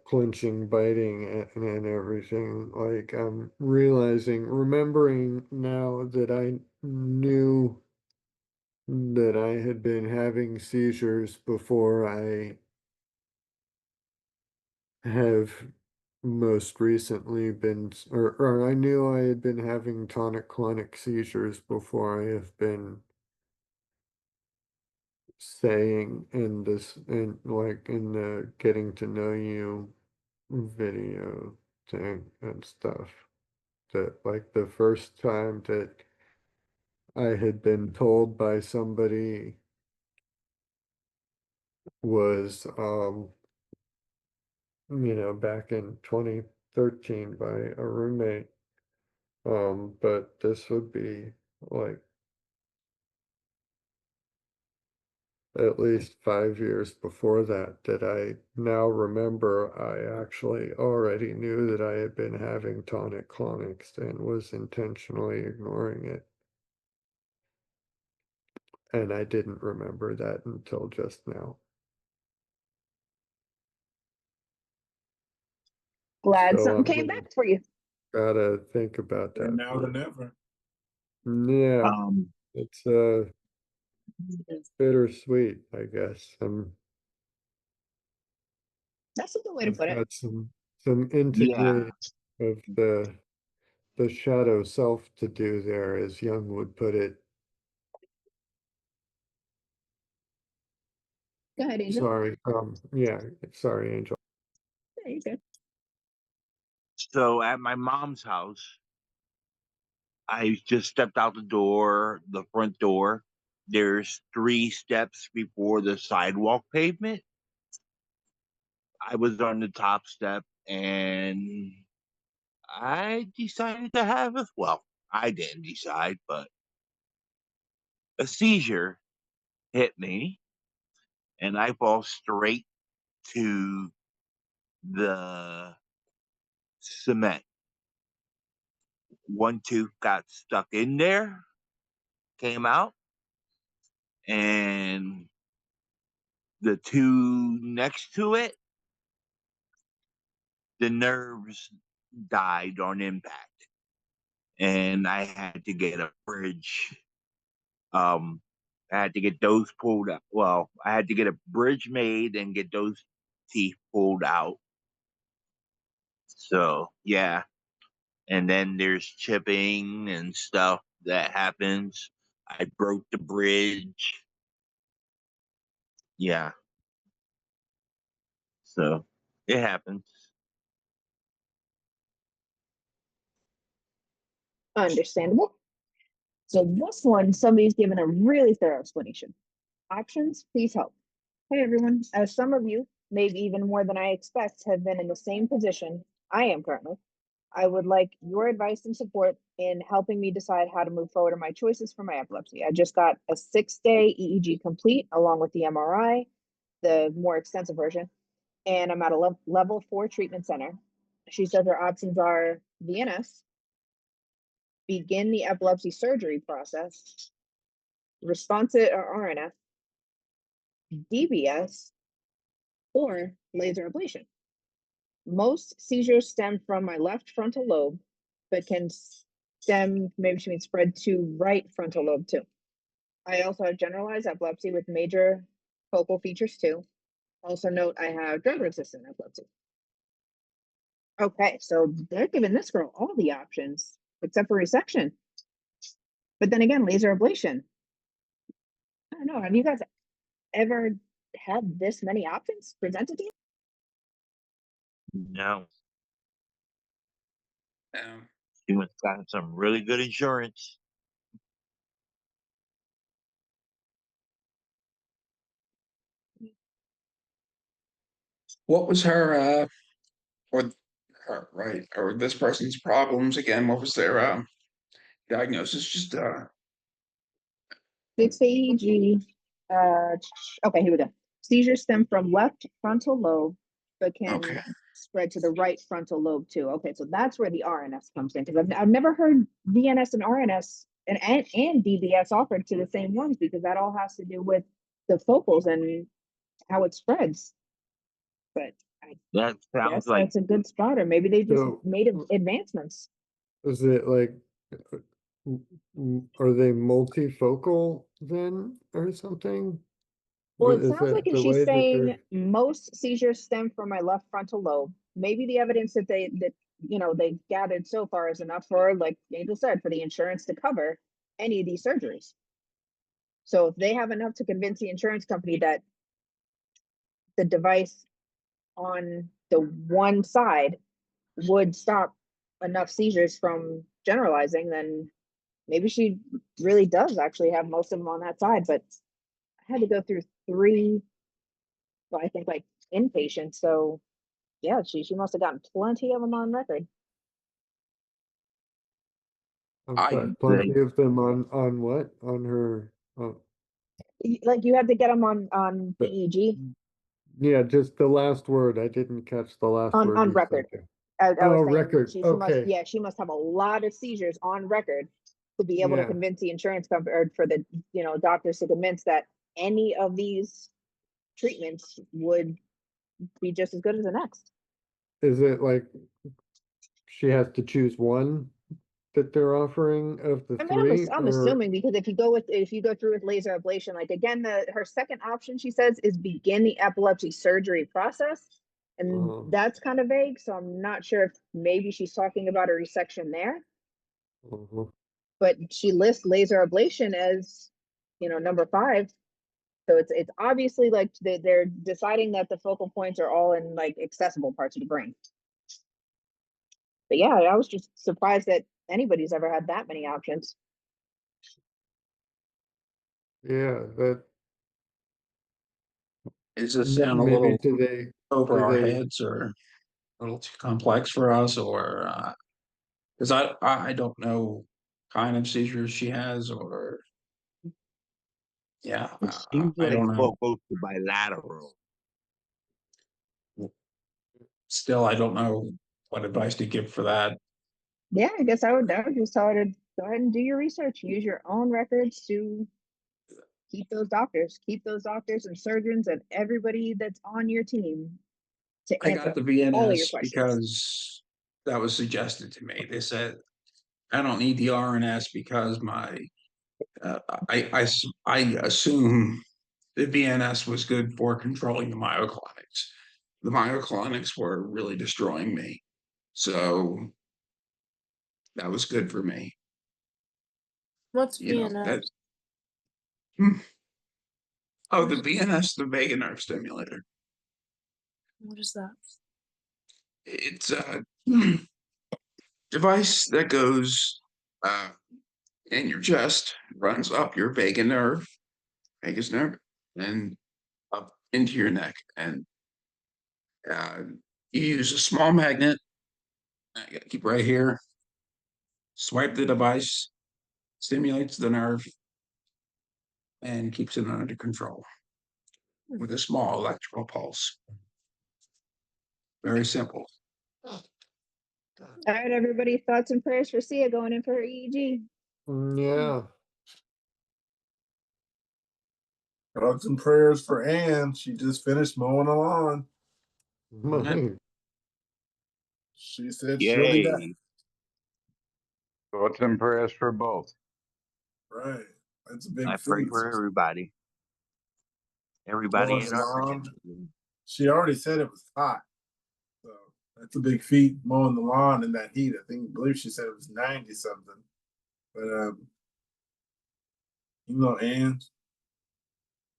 clinching, biting, and everything. Like, I'm remembering now that I knew that I had been having seizures before I have most recently been, or I knew I had been having tonic-clonic seizures before I have been saying in this, in like in the getting to know you video thing and stuff, that like the first time that I had been told by somebody was back in 2013 by a roommate. But this would be like at least 5 years before that that I now remember I actually already knew that I had been having tonic-clonics and was intentionally ignoring it. And I didn't remember that until just now.
Glad
So
something
I'm
came
gonna
back for you.
gotta think about
Better
that.
now than ever.
Yeah,
Um,
it's bittersweet, I guess.
That's a good way to
I've
put it.
got some
yeah.
integrating of the shadow self to do there, as Jung would put it.
Go ahead, Angel.
Sorry, yeah, sorry, Angel.
Yeah, you good.
So at my mom's house, I just stepped out the door, the front door. There's 3 steps before the sidewalk pavement. I was on the top step and I decided to have it. Well, I didn't decide, but a seizure hit me and I fall straight to the cement. One tooth got stuck in there, came out, and the two next to it, the nerves died on impact. And I had to get a bridge. Um, I had to get those pulled out. Well, I had to get a bridge made and get those teeth pulled out. So, yeah. And then there's chipping and stuff that happens. I broke the bridge. Yeah. So it happens.
Understandable. So this one, somebody's given a really thorough explanation. Options, please help. Hey everyone, as some of you, maybe even more than I expect, have been in the same position I am currently, I would like your advice and support in helping me decide how to move forward in my choices for my epilepsy. I just got a 6-day EEG complete along with the MRI, the more extensive version, and I'm at a level 4 treatment center. She says her options are VNS, begin the epilepsy surgery process, responsive or RNF, DBS, or laser ablation. Most seizures stem from my left frontal lobe, but can stem, maybe she means spread to right frontal lobe too. I also have generalized epilepsy with major focal features too. Also note I have drug-resistant epilepsy. Okay, so they're giving this girl all the options except for resection. But then again, laser ablation. I don't know. Have you guys ever had this many options presented to you?
No.
Um,
You must got some really good insurance.
what was or her, right, or this person's problems again? What was their diagnosis? Just
6 AEG. Okay, here we go. Seizures stem from left frontal lobe, but can
okay.
spread to the right frontal lobe too. Okay, so that's where the RNS comes in because I've never heard VNS and RNS and DBS offered to the same ones because that all has to do with the focals and how it spreads. But I
That sounds
guess
like
that's a good spot, or maybe they just
So
made advancements.
is it like, are they multifocal then or something?
Well, it
Is
sounds like
that
if
the
she's
way that
saying
they're,
most seizures stem from my left frontal lobe, maybe the evidence that they gathered so far is enough for, like Angel said, for the insurance to cover any of these surgeries. So if they have enough to convince the insurance company that the device on the one side would stop enough seizures from generalizing, then maybe she really does actually have most of them on that side. But I had to go through 3, well, I think like inpatients. So yeah, she must have gotten plenty of them on record.
I'm
I
sorry,
they
plenty of them on what? On her,
Like you have to get them on
But-
EEG
Yeah, just the last word. I didn't catch the last word
on
you said
record.
there.
I
Oh,
was saying that
record. Okay.
she must have a lot of seizures on record to be able to
Yeah.
convince the insurance company or for the doctors to convince that any of these treatments would be just as good as the next.
Is it like she has to choose one that they're offering of the
I mean,
three,
I'm
or
assuming because if you go through with laser ablation, like again, her second option she says is begin the epilepsy surgery process, and
uh,
that's kind of vague. So I'm not sure if maybe she's talking about a resection there,
uh,
but she lists laser ablation as number 5. So it's obviously like they're deciding that the focal points are all in like accessible parts of the brain. But yeah, I was just surprised that anybody's ever had that many options.
yeah, that
Does this sound a
maybe
little
do they
over
do
our
they
heads or a little too complex for us, or because I don't know kind of seizures she has, or yeah,
It seems
I
like
don't know.
focal to bilateral.
Still, I don't know what advice to give for that.
Yeah, I guess I would just tell her to go ahead and do your research. Use your own records to keep those doctors and surgeons and everybody that's on your team to
I got
answer
the
all of your
VNS
questions.
because that was suggested to me. They said I don't need the RNS because my uh, I assume the VNS was good for controlling the myoclonics. The myoclonics were really destroying me, so that was good for me.
What's
You know that.
VNS?
Hmm. Oh,
What
the
is,
VNS, the vagus nerve stimulator.
what is that?
It's a device that goes uh, in your chest, runs up your vagus nerve, and up into your neck. And uh, you use a small magnet. I gotta keep right here. Swipe the device, stimulates the nerve, and keeps it under control with a small electrical pulse. Very simple.
All right, everybody, thoughts and prayers for Sia going in for her EEG.
yeah.
Thoughts and prayers for Ann. She just finished mowing the lawn.
Mine.
She said she'll be back.
Yay.
Thoughts and prayers for both.
Right. That's a
I
big
pray
feat.
for everybody. Everybody
Mowing
in
the
our
lawn.
family.
She already said it was hot. So that's a big feat mowing the lawn in that heat. I believe she said it was 90 something. But Ann,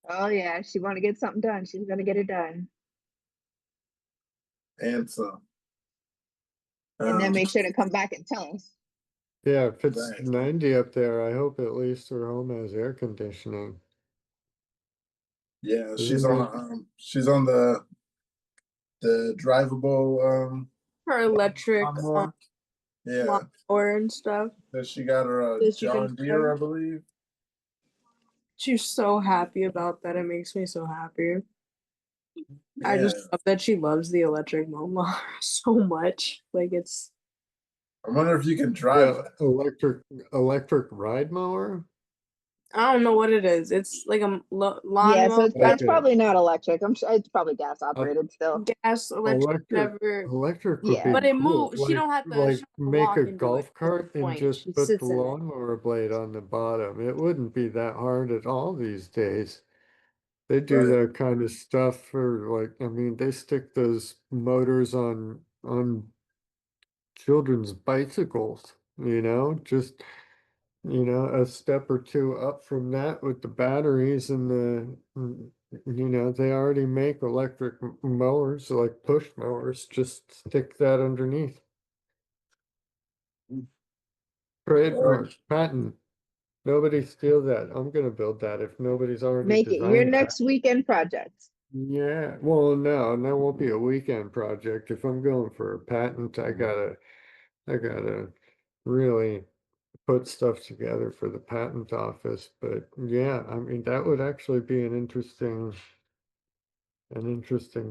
Oh yeah, she want to get something done. She's gonna get it done,
and so
and then
um,
make sure to come back and tell us.
Yeah, if it's
right.
90 up there, I hope at least her home has air conditioning.
Yeah,
Isn't it?
she's on the drivable
Her electric
lawnmower. Yeah.
lawnmower and stuff
That she got her
that she can
John Deere,
drive.
I believe.
She's so happy about that. It makes me so happy. I
Yeah.
just love that she loves the electric lawnmower so much. Like it's
I wonder if you can drive
Yeah, electric ride mower?
I don't know what it is. It's like a
Yeah, so
lawnmower,
Like
it's
a,
probably not electric. I'm sure it's probably gas
a
operated still.
gas, electric,
electric
whatever.
electric would
Yeah.
be
But it
cool.
moves. She don't have to. She
Like
don't have to
make
walk
a
into it.
golf
That's the
cart and
point.
just
She
put the
sits in it.
lawnmower blade on the bottom. It wouldn't be that hard at all these days. They do
right.
that kind of stuff for like, I mean, they stick those motors on children's bicycles, just a step or two up from that with the batteries and they already make electric mowers, like push mowers, just stick that underneath. Trademark, patent. Nobody steal that. I'm gonna build that if nobody's already
Make it your
designed that.
next weekend project.
Yeah, well, no, and that won't be a weekend project. If I'm going for a patent, I gotta really put stuff together for the patent office, but yeah, I mean, that would actually be an interesting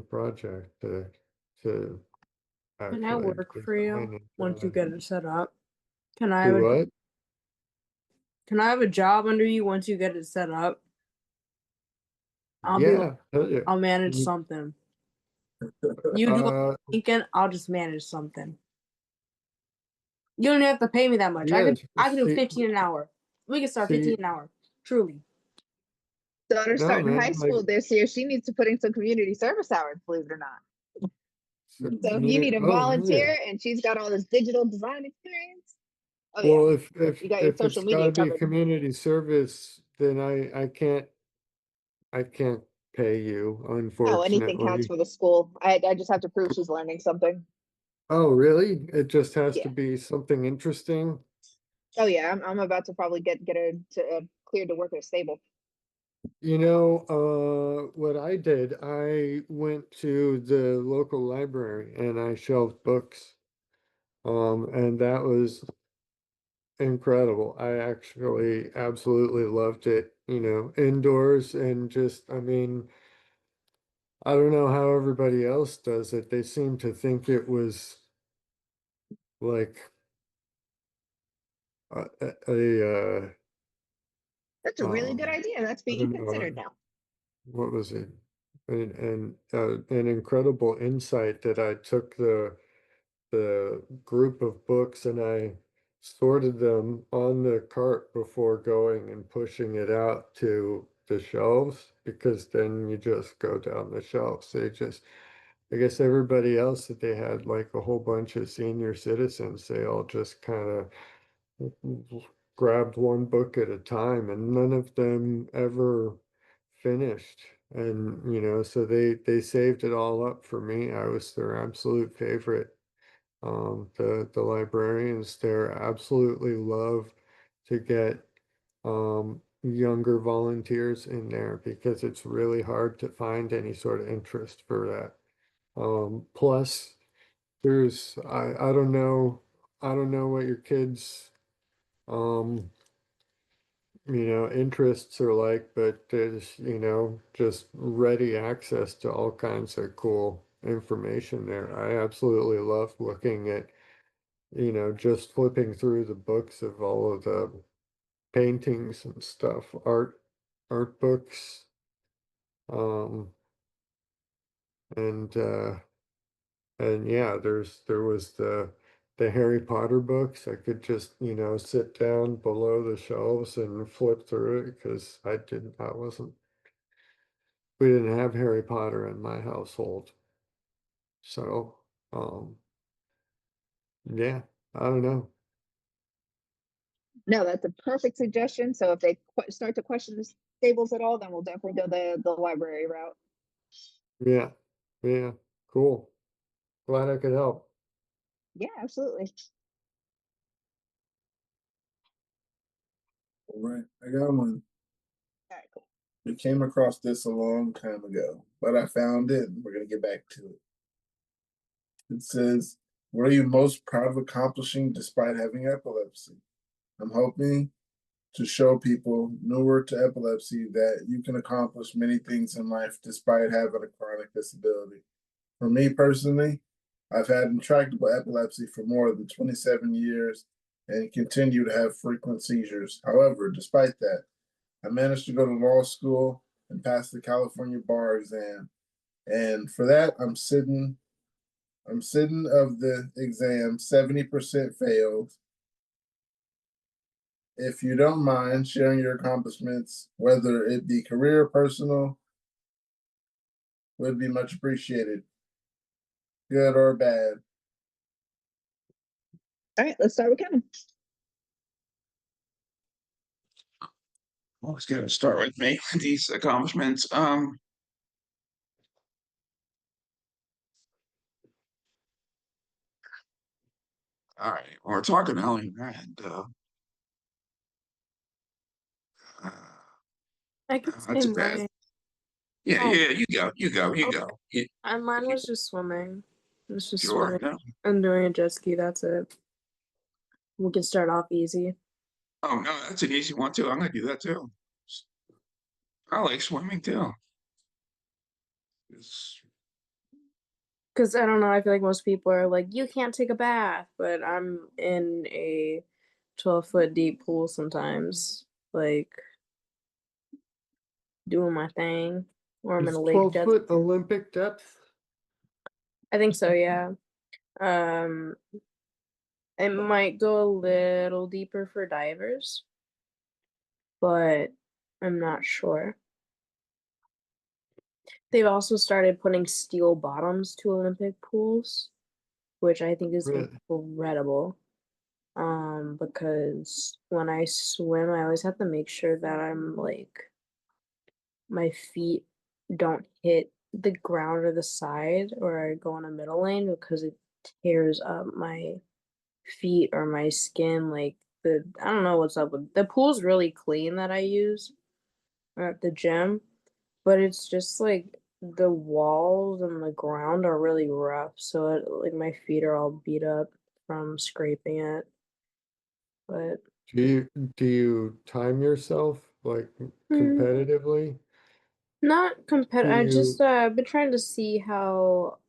project to
Can I
actually
work for you
design and
once you
drive.
get it set up? Can I have
Do
a
what?
Can I have a job under you once you get it set up? I'll be like,
Yeah, hell yeah.
I'll manage
Mm,
something. You do all
Uh,
the thinking, I'll just manage something. You don't even have to pay me that much.
yeah,
I could do
see,
15 an hour. We can start 15
see,
an hour. Truly.
Daughter
no,
starting
man,
high
like,
school this year. She needs to put in some community service hours, believe it or not. So if you
community,
need a
oh, hell yeah.
volunteer and she's got all this digital design experience, oh yeah,
Well,
you got your
if
social
it's gotta
media
be
covered.
community service, then I can't pay you,
No, anything counts
unfortunately.
for the school. I just have to prove she's learning something.
Oh, really? It just has to
Yeah.
be something interesting?
Oh yeah, I'm about to probably get her to cleared to work at a stable.
You know, what I did, I went to the local library and I shelved books. And that was incredible. I actually absolutely loved it, you know, indoors and just, I mean, I don't know how everybody else does it. They seem to think it was like a
That's a really good idea. That's
I
being
don't know,
considered now.
what was it? An incredible insight that I took the group of books and I sorted them on the cart before going and pushing it out to the shelves, because then you just go down the shelves. I guess everybody else that they had like a whole bunch of senior citizens, they all just kind of grabbed one book at a time and none of them ever finished. And, you know, so they saved it all up for me. I was their absolute favorite. The librarians there absolutely love to get younger volunteers in there because it's really hard to find any sort of interest for that. Plus, there's I don't know what your kids um interests are like, but there's, just ready access to all kinds of cool information there. I absolutely love looking at, just flipping through the books of all of the paintings and stuff, art books, um, and yeah, there was the Harry Potter books. I could just, sit down below the shelves and flip through it because we didn't have Harry Potter in my household. So, yeah, I don't know.
No, that's a perfect suggestion. So if they start to question the stables at all, then we'll definitely go the library route.
Yeah, yeah, cool. Glad I could help.
Yeah, absolutely.
All right, I got one.
All right, cool.
We came across this a long time ago, but I found it and we're going to get back to it. It says, what are you most proud of accomplishing despite having epilepsy? I'm hoping to show people newer to epilepsy that you can accomplish many things in life despite having a chronic disability. For me personally, I've had intractable epilepsy for more than 27 years and continue to have frequent seizures. However, despite that, I managed to go to law school and pass the California bar exam. And for that, I'm sitting of the exam 70% failed. If you don't mind sharing your accomplishments, whether it be career or personal, would be much appreciated. Good or bad.
All right, let's start with Kevin.
Always got to start with me. These accomplishments. All right. We're talking Ellen Rand. Uh,
I could say
that's a bad.
mine.
Yeah,
Oh,
yeah. You
okay.
go. Yeah,
And mine was just swimming. It was just
sure.
swimming
No,
and doing a jet ski. That's it. We can start off easy.
Oh no, that's an easy one too. I'm gonna do that too. I like swimming too. It's,
Because I don't know, I feel like most people are like, you can't take a bath, but I'm in a 12-foot deep pool sometimes, like doing my thing, or I'm in
Is
a lake
12
jet.
foot Olympic depth?
I think so, yeah. Um, it might go a little deeper for divers, but I'm not sure. They've also started putting steel bottoms to Olympic pools, which I think is
Really?
incredible. Because when I swim, I always have to make sure that I'm like my feet don't hit the ground or the side, or I go on a middle lane because it tears up my feet or my skin. Like I don't know what's up with the pool's really clean that I use at the gym, but it's just like the walls and the ground are really rough, so like my feet are all beat up from scraping it. But
Do you time yourself like
hmm,
competitively?
not
Do
competitive. I just
you
been trying to see how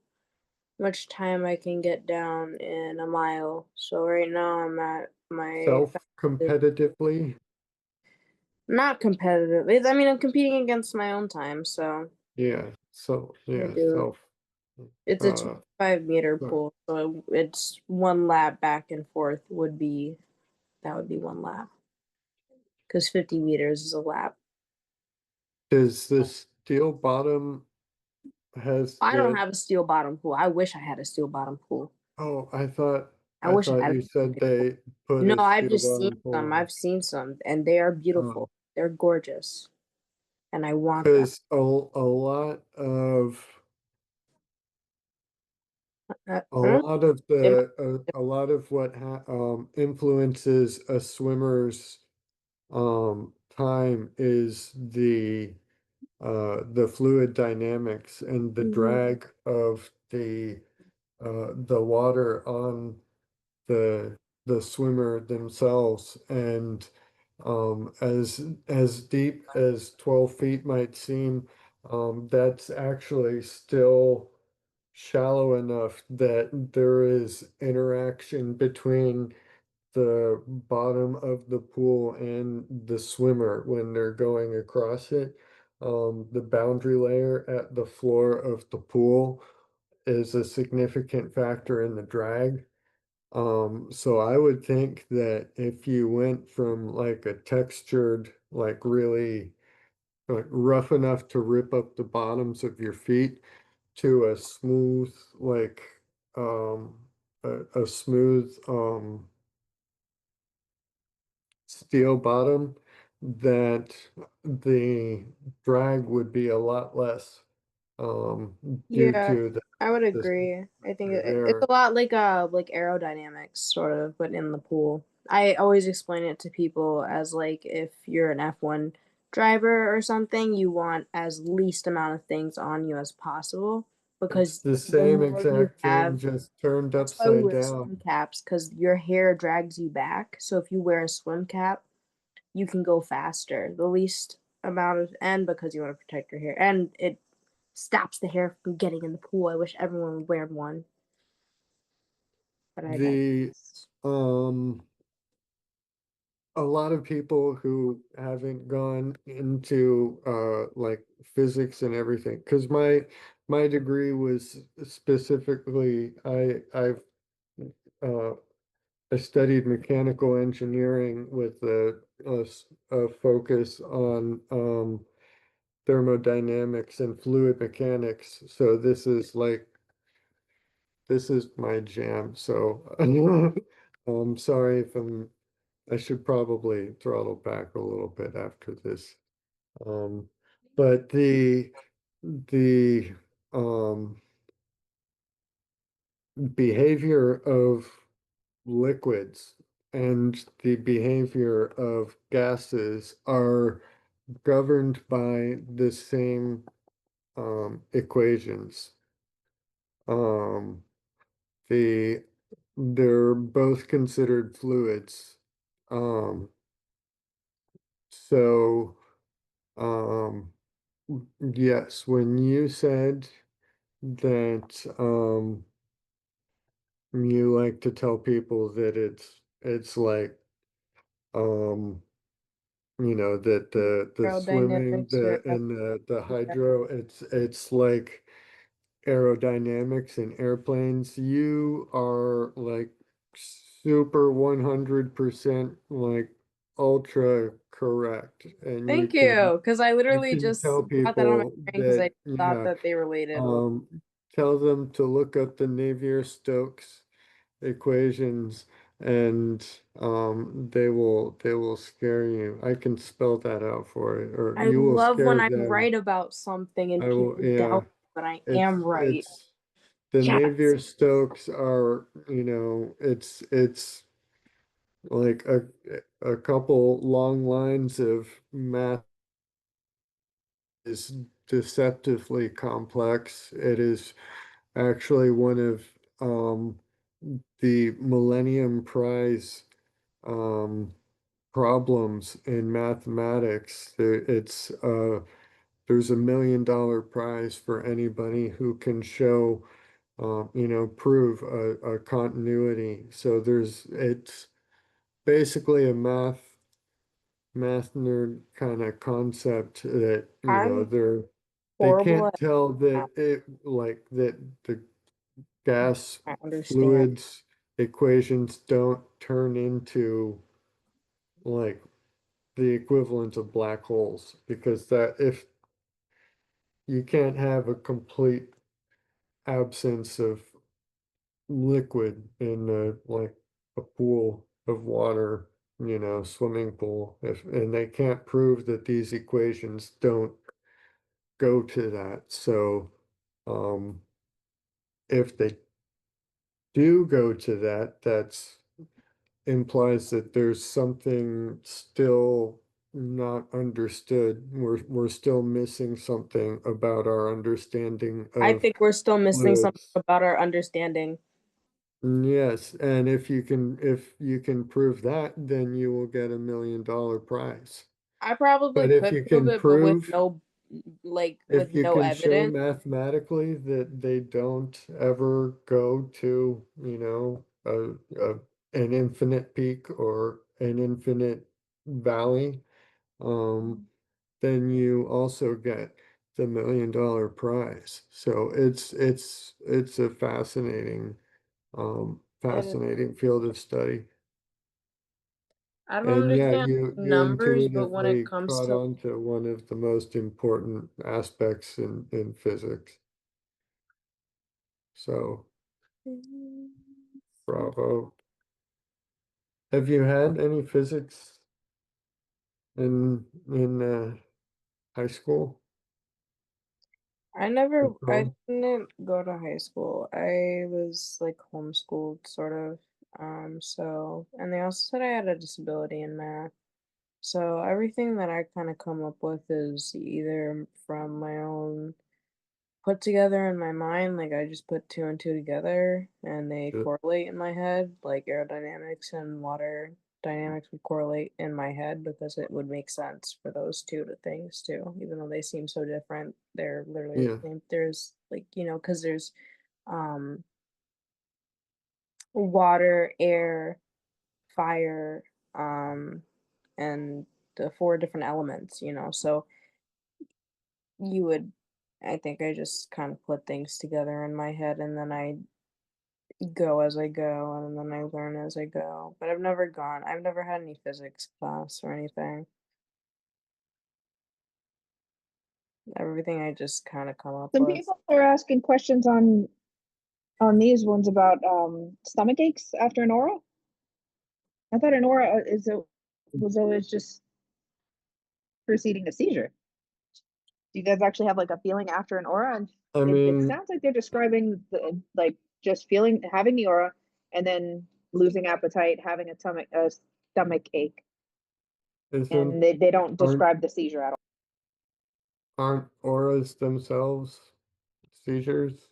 much time I can get down in a mile. So right now I'm at my
self
fastest.
competitively?
Not competitive. I mean, I'm competing against my own time, so
Yeah, so
I
yeah,
do.
self
It's a
uh
25-meter
so
pool, so it's one lap back and forth would be that would be one lap because 50 meters is a lap.
does the steel bottom has
I don't
the
have a steel bottom pool. I wish I had a steel bottom pool.
oh I thought
I
I
wish I
thought
had a
you said
Olympic pool.
they put
No,
a
I've
steel
just seen
bottom
some.
pole
I've seen some, and they are
in.
beautiful. They're gorgeous, and I want them.
Because a
Huh?
lot of
They might-
a lot of what influences a swimmer's time is the fluid dynamics and the
Mhm.
drag of the water on the the swimmer themselves. And as deep as 12 feet might seem, that's actually still shallow enough that there is interaction between the bottom of the pool and the swimmer when they're going across it. The boundary layer at the floor of the pool is a significant factor in the drag. So I would think that if you went from like a textured, like really like rough enough to rip up the bottoms of your feet to a smooth, like a smooth steel bottom, that the drag would be a lot less due
Yeah,
to
I would
the
agree. I think it's
there.
a lot like aerodynamics, sort of, but in the pool. I always explain it to people as like if you're an F1 driver or something, you want as least amount of things on you as possible
It's
because
the
the
same
more you
exact thing,
have,
just turned
that's why we
upside
wear swim
down.
caps because your hair drags you back. So if you wear a swim cap, you can go faster, the least amount of, and because you want to protect your hair, and it stops the hair from getting in the pool. I wish everyone would wear one, but I
The
digress.
um a lot of people who haven't gone into like physics and everything, because my degree was specifically uh I studied mechanical engineering with a focus on thermodynamics and fluid mechanics. So this is my jam. So I'm sorry if I should probably throttle back a little bit after this. Um, but the behavior of liquids and the behavior of gases are governed by the same equations. Um, the they're both considered fluids. Um, So, yes, when you said that, you like to tell people that it's like, um, that the swimming,
Aerodynamics or
and the hydro, it's like aerodynamics in airplanes. You are like super 100% like ultra correct, and
Thank you, because I
you
literally
can
just
tell
got that on my
people
brain because I
that,
thought
yeah,
that they related.
tell them to look up the Navier-Stokes equations, and they will scare you. I can spell that out for you, or
I
you will
love when
scare
I'm
them.
right about something and
I will,
people
yeah.
doubt that I
It's
am right.
it's the
Yes.
Navier-Stokes are, it's like a couple long lines of math is deceptively complex. It is actually one of the Millennium Prize problems in mathematics. There's $1 million prize for anybody who can show, prove a continuity. So it's basically a math nerd kind of concept that,
I'm
they
horrible
can't
at
tell
math.
that that the gas
I understand.
fluids equations don't turn into like the equivalent of black holes, because that if you can't have a complete absence of liquid in like a pool of water, swimming pool, and they can't prove that these equations don't go to that. So, um, if they do go to that, that's implies that there's something still not understood. We're still missing something about our understanding
I
of
think we're still missing something
fluids.
about our understanding.
Yes, and if you can prove that, then you will get $1 million prize.
I probably
But if
could
you
prove
can
it, but with
prove,
no, like, with
if you
no
can show
evidence.
mathematically that they don't ever go to, an infinite peak or an infinite valley, then you also get the $1 million prize. So it's a
It is.
fascinating field of study.
I don't
And yeah,
understand
you
numbers, but when it
intuitively
comes
caught
to
on to one of the most important aspects in physics. So bravo. Have you had any physics in high school?
I
April?
didn't go to high school. I was like homeschooled sort of. So, and they also said I had a disability in math. So everything that I kind of come up with is either from my own put together in my mind, like I just put two and two together and they
Yeah.
correlate in my head, like aerodynamics and water dynamics would correlate in my head because it would make sense for those two things too, even though they seem so different. They're literally
Yeah.
the same. There's like, because there's um water, air, fire, and the four different elements, so you would I think I just kind of put things together in my head and then I go as I go and then I learn as I go. But I've never had any physics class or anything. Everything I just kind of come up
Some
with.
people are asking questions on these ones about stomach aches after an aura. I thought an aura was always just preceding a seizure. Do you guys actually have like a feeling after an aura? And
I
it
mean,
sounds like they're describing like just having the aura and then losing appetite, having a stomach ache,
isn't
and they don't
aren't
describe the seizure at all.
aren't auras themselves seizures?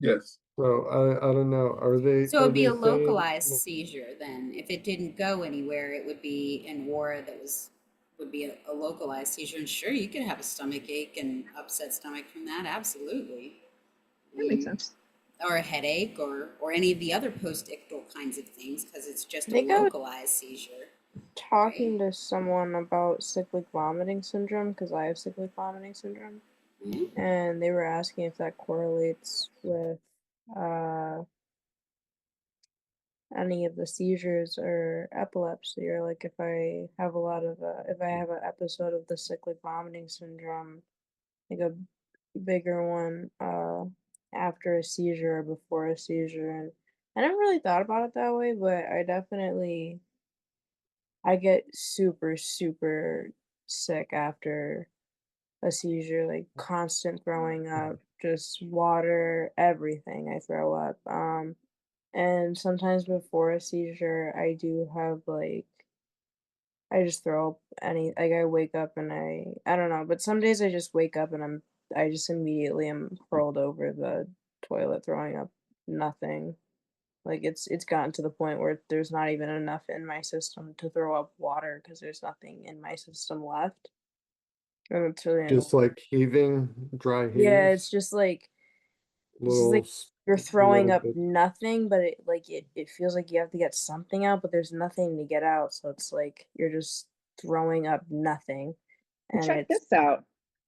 Yes.
So I don't know.
So
Are
it'd be
they
a
saying
localized seizure then. If it didn't go anywhere, it would be an aura that was would be a localized seizure. And sure, you could have a stomach ache and upset stomach from that. Absolutely.
That makes sense.
Or a headache or any of the other post-ictal kinds of things because it's
I
just a
think I was
localized seizure.
talking to someone about cyclic vomiting syndrome because I have cyclic vomiting syndrome, and they were asking if that correlates with any of the seizures or epilepsy, or like if I have a lot of if I have an episode of the cyclic vomiting syndrome, like a bigger one after a seizure or before a seizure. And I never really thought about it that way, but I get super super sick after a seizure, like constant throwing up, just water, everything I throw up. And sometimes before a seizure, I do have like I just throw up like I wake up and I don't know, but some days I just wake up and I just immediately am curled over the toilet throwing up nothing. Like it's gotten to the point where there's not even enough in my system to throw up water because there's nothing in my system left. And it's really annoying.
Just like heaving, dry
Yeah,
heaves,
it's just like
little,
you're throwing
little
up
bit.
nothing, but it feels like you have to get something out, but there's nothing to get out. So it's like you're just throwing up nothing, and
Check
it's
this out.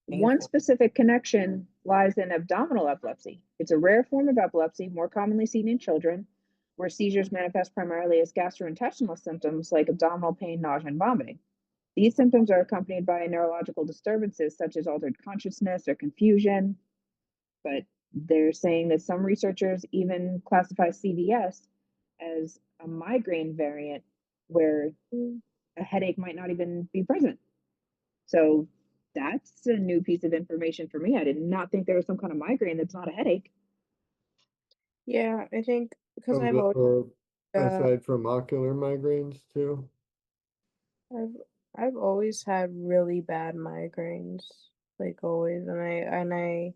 One
painful.
specific connection lies in abdominal epilepsy. It's a rare form of epilepsy, more commonly seen in children, where seizures manifest primarily as gastrointestinal symptoms like abdominal pain, nausea, and vomiting. These symptoms are accompanied by neurological disturbances such as altered consciousness or confusion, but they're saying that some researchers even classify CVS as a migraine variant where a headache might not even be present. So that's a new piece of information for me. I did not think there was some kind of migraine that's not a headache.
Yeah, I think because
Of the, or aside from ocular migraines too.
I've I've always had really bad migraines, like always, and I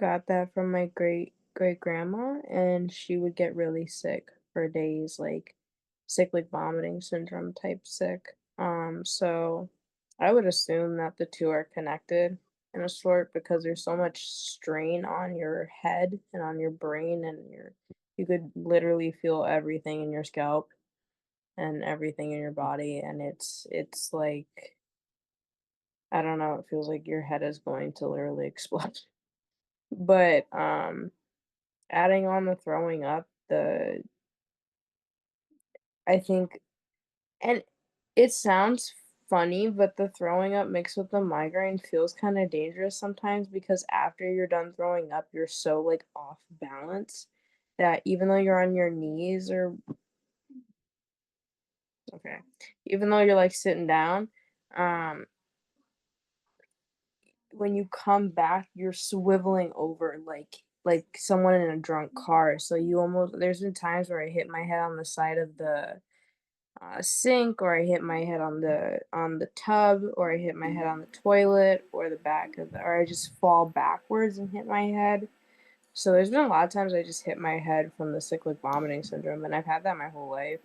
got that from my great grandma, and she would get really sick for days, like cyclic vomiting syndrome type sick. So I would assume that the two are connected in a sort because there's so much strain on your head and on your brain, and you could literally feel everything in your scalp and everything in your body, and it's like I don't know, it feels like your head is going to literally explode. But adding on the throwing up, the I think and it sounds funny, but the throwing up mixed with the migraine feels kind of dangerous sometimes because after you're done throwing up, you're so like off balance that even though you're on your knees or okay, even though you're like sitting down, um when you come back, you're swiveling over like someone in a drunk car. So you almost there's been times where I hit my head on the side of the sink, or I hit my head on the tub, or I hit my head on the toilet, or the back of the, or I just fall backwards and hit my head. So there's been a lot of times I just hit my head from the cyclic vomiting syndrome, and I've had that my whole life.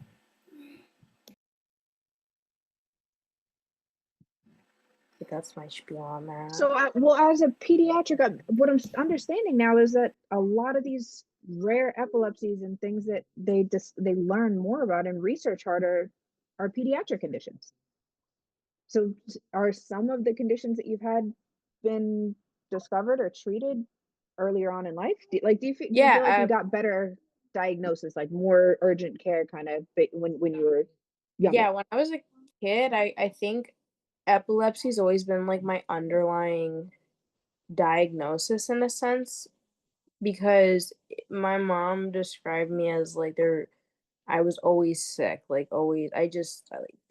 But that's my spiel on that.
So, well, as a pediatric, what I'm understanding now is that a lot of these rare epilepsies and things that they learn more about and research harder are pediatric conditions. So, are some of the conditions that you've had been discovered or treated earlier on in life? Do you feel like you
Yeah,
got better diagnosis, like more urgent care kind of when you were younger?
yeah. When I was a kid, I think epilepsy's always been like my underlying diagnosis in a sense because my mom described me as like I was always sick, like always like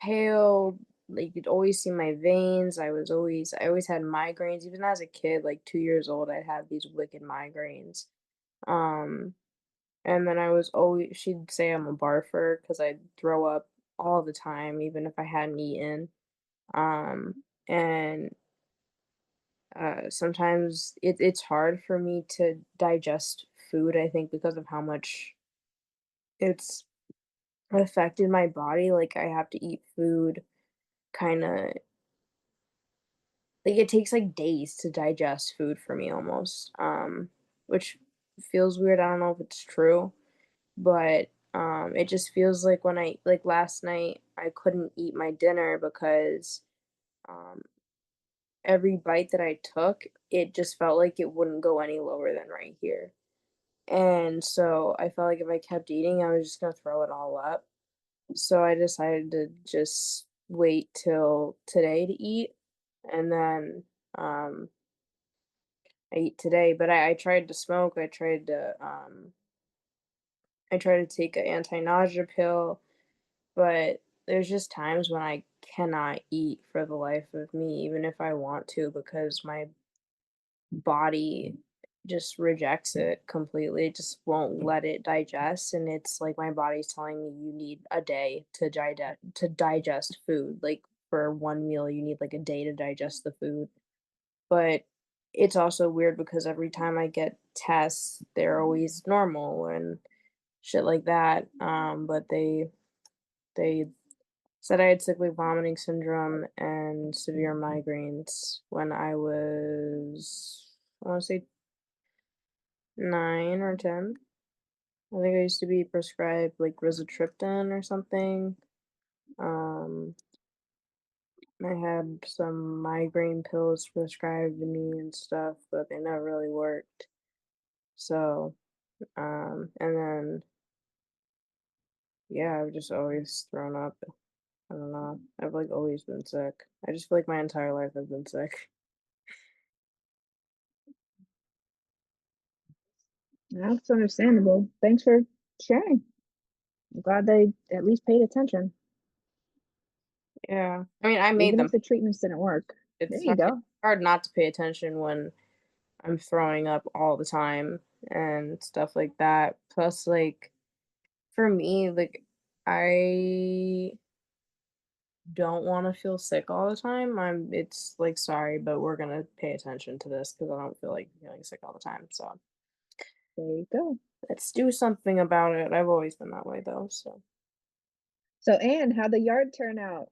pale, like you'd always see my veins. I always had migraines even as a kid, like 2 years old, I'd have these wicked migraines. Um and then I was always she'd say I'm a barfer because I'd throw up all the time even if I hadn't eaten. And sometimes it's hard for me to digest food, I think, because of how much it's affected my body. Like I have to eat food kind of like it takes like days to digest food for me almost. Which feels weird. I don't know if it's true, but it just feels like when I like last night I couldn't eat my dinner because um every bite that I took, it just felt like it wouldn't go any lower than right here. And so I felt like if I kept eating, I was just gonna throw it all up. So I decided to just wait till today to eat, and then um, I eat today. But I tried to smoke. I tried to take an anti-nausea pill, but there's just times when I cannot eat for the life of me, even if I want to, because my body just rejects it completely. It just won't let it digest, and it's like my body's telling me you need a day to digest food. Like for one meal, you need like a day to digest the food. But it's also weird because every time I get tests, they're always normal and shit like that. But they said I had cyclic vomiting syndrome and severe migraines when I was, I want to say 9 or 10. I think I used to be prescribed like rizatriptan or something. Um, I had some migraine pills prescribed to me and stuff, but they never really worked. So, and then yeah, I've just always thrown up. I don't know. I've like always been sick. I just feel like my entire life I've been sick.
That's understandable. Thanks for sharing. I'm glad they at least paid attention,
Yeah. I mean, I made
even
them.
if the treatments didn't work. There you
It's
go.
hard not to pay attention when I'm throwing up all the time and stuff like that. Plus, like, for me, like, I don't want to feel sick all the time. It's like, sorry, but we're gonna pay attention to this because I don't feel like feeling sick all the time. So
There you go.
let's do something about it. I've always been that way though. So
So, Anne, how'd the yard turn out?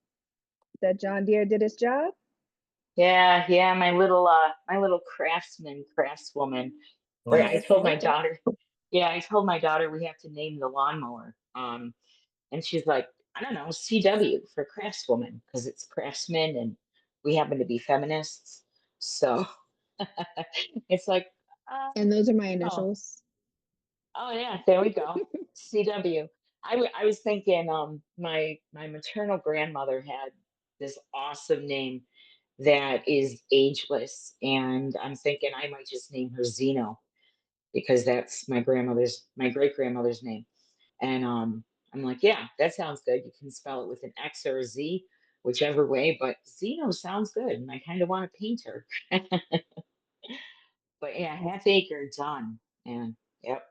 That John Deere did his job?
Yeah, yeah, my little craftswoman. Where I told my daughter, yeah, I told my daughter we have to name the lawnmower. And she's like, I don't know, CW for craftswoman, because it's craftsman and we happen to be feminists. So it's like,
And those are my
oh,
initials.
oh yeah, there we go. CW. I was thinking, my maternal grandmother had this awesome name that is ageless. And I'm thinking I might just name her Zeno because that's my great grandmother's name. And I'm like, yeah, that sounds good. You can spell it with an X or a Z, whichever way, but Zeno sounds good. And I kind of want to paint her. But yeah, half acre done. And yep.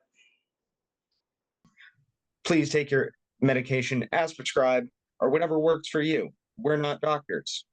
Please take your medication as prescribed or whatever works for you. We're not doctors.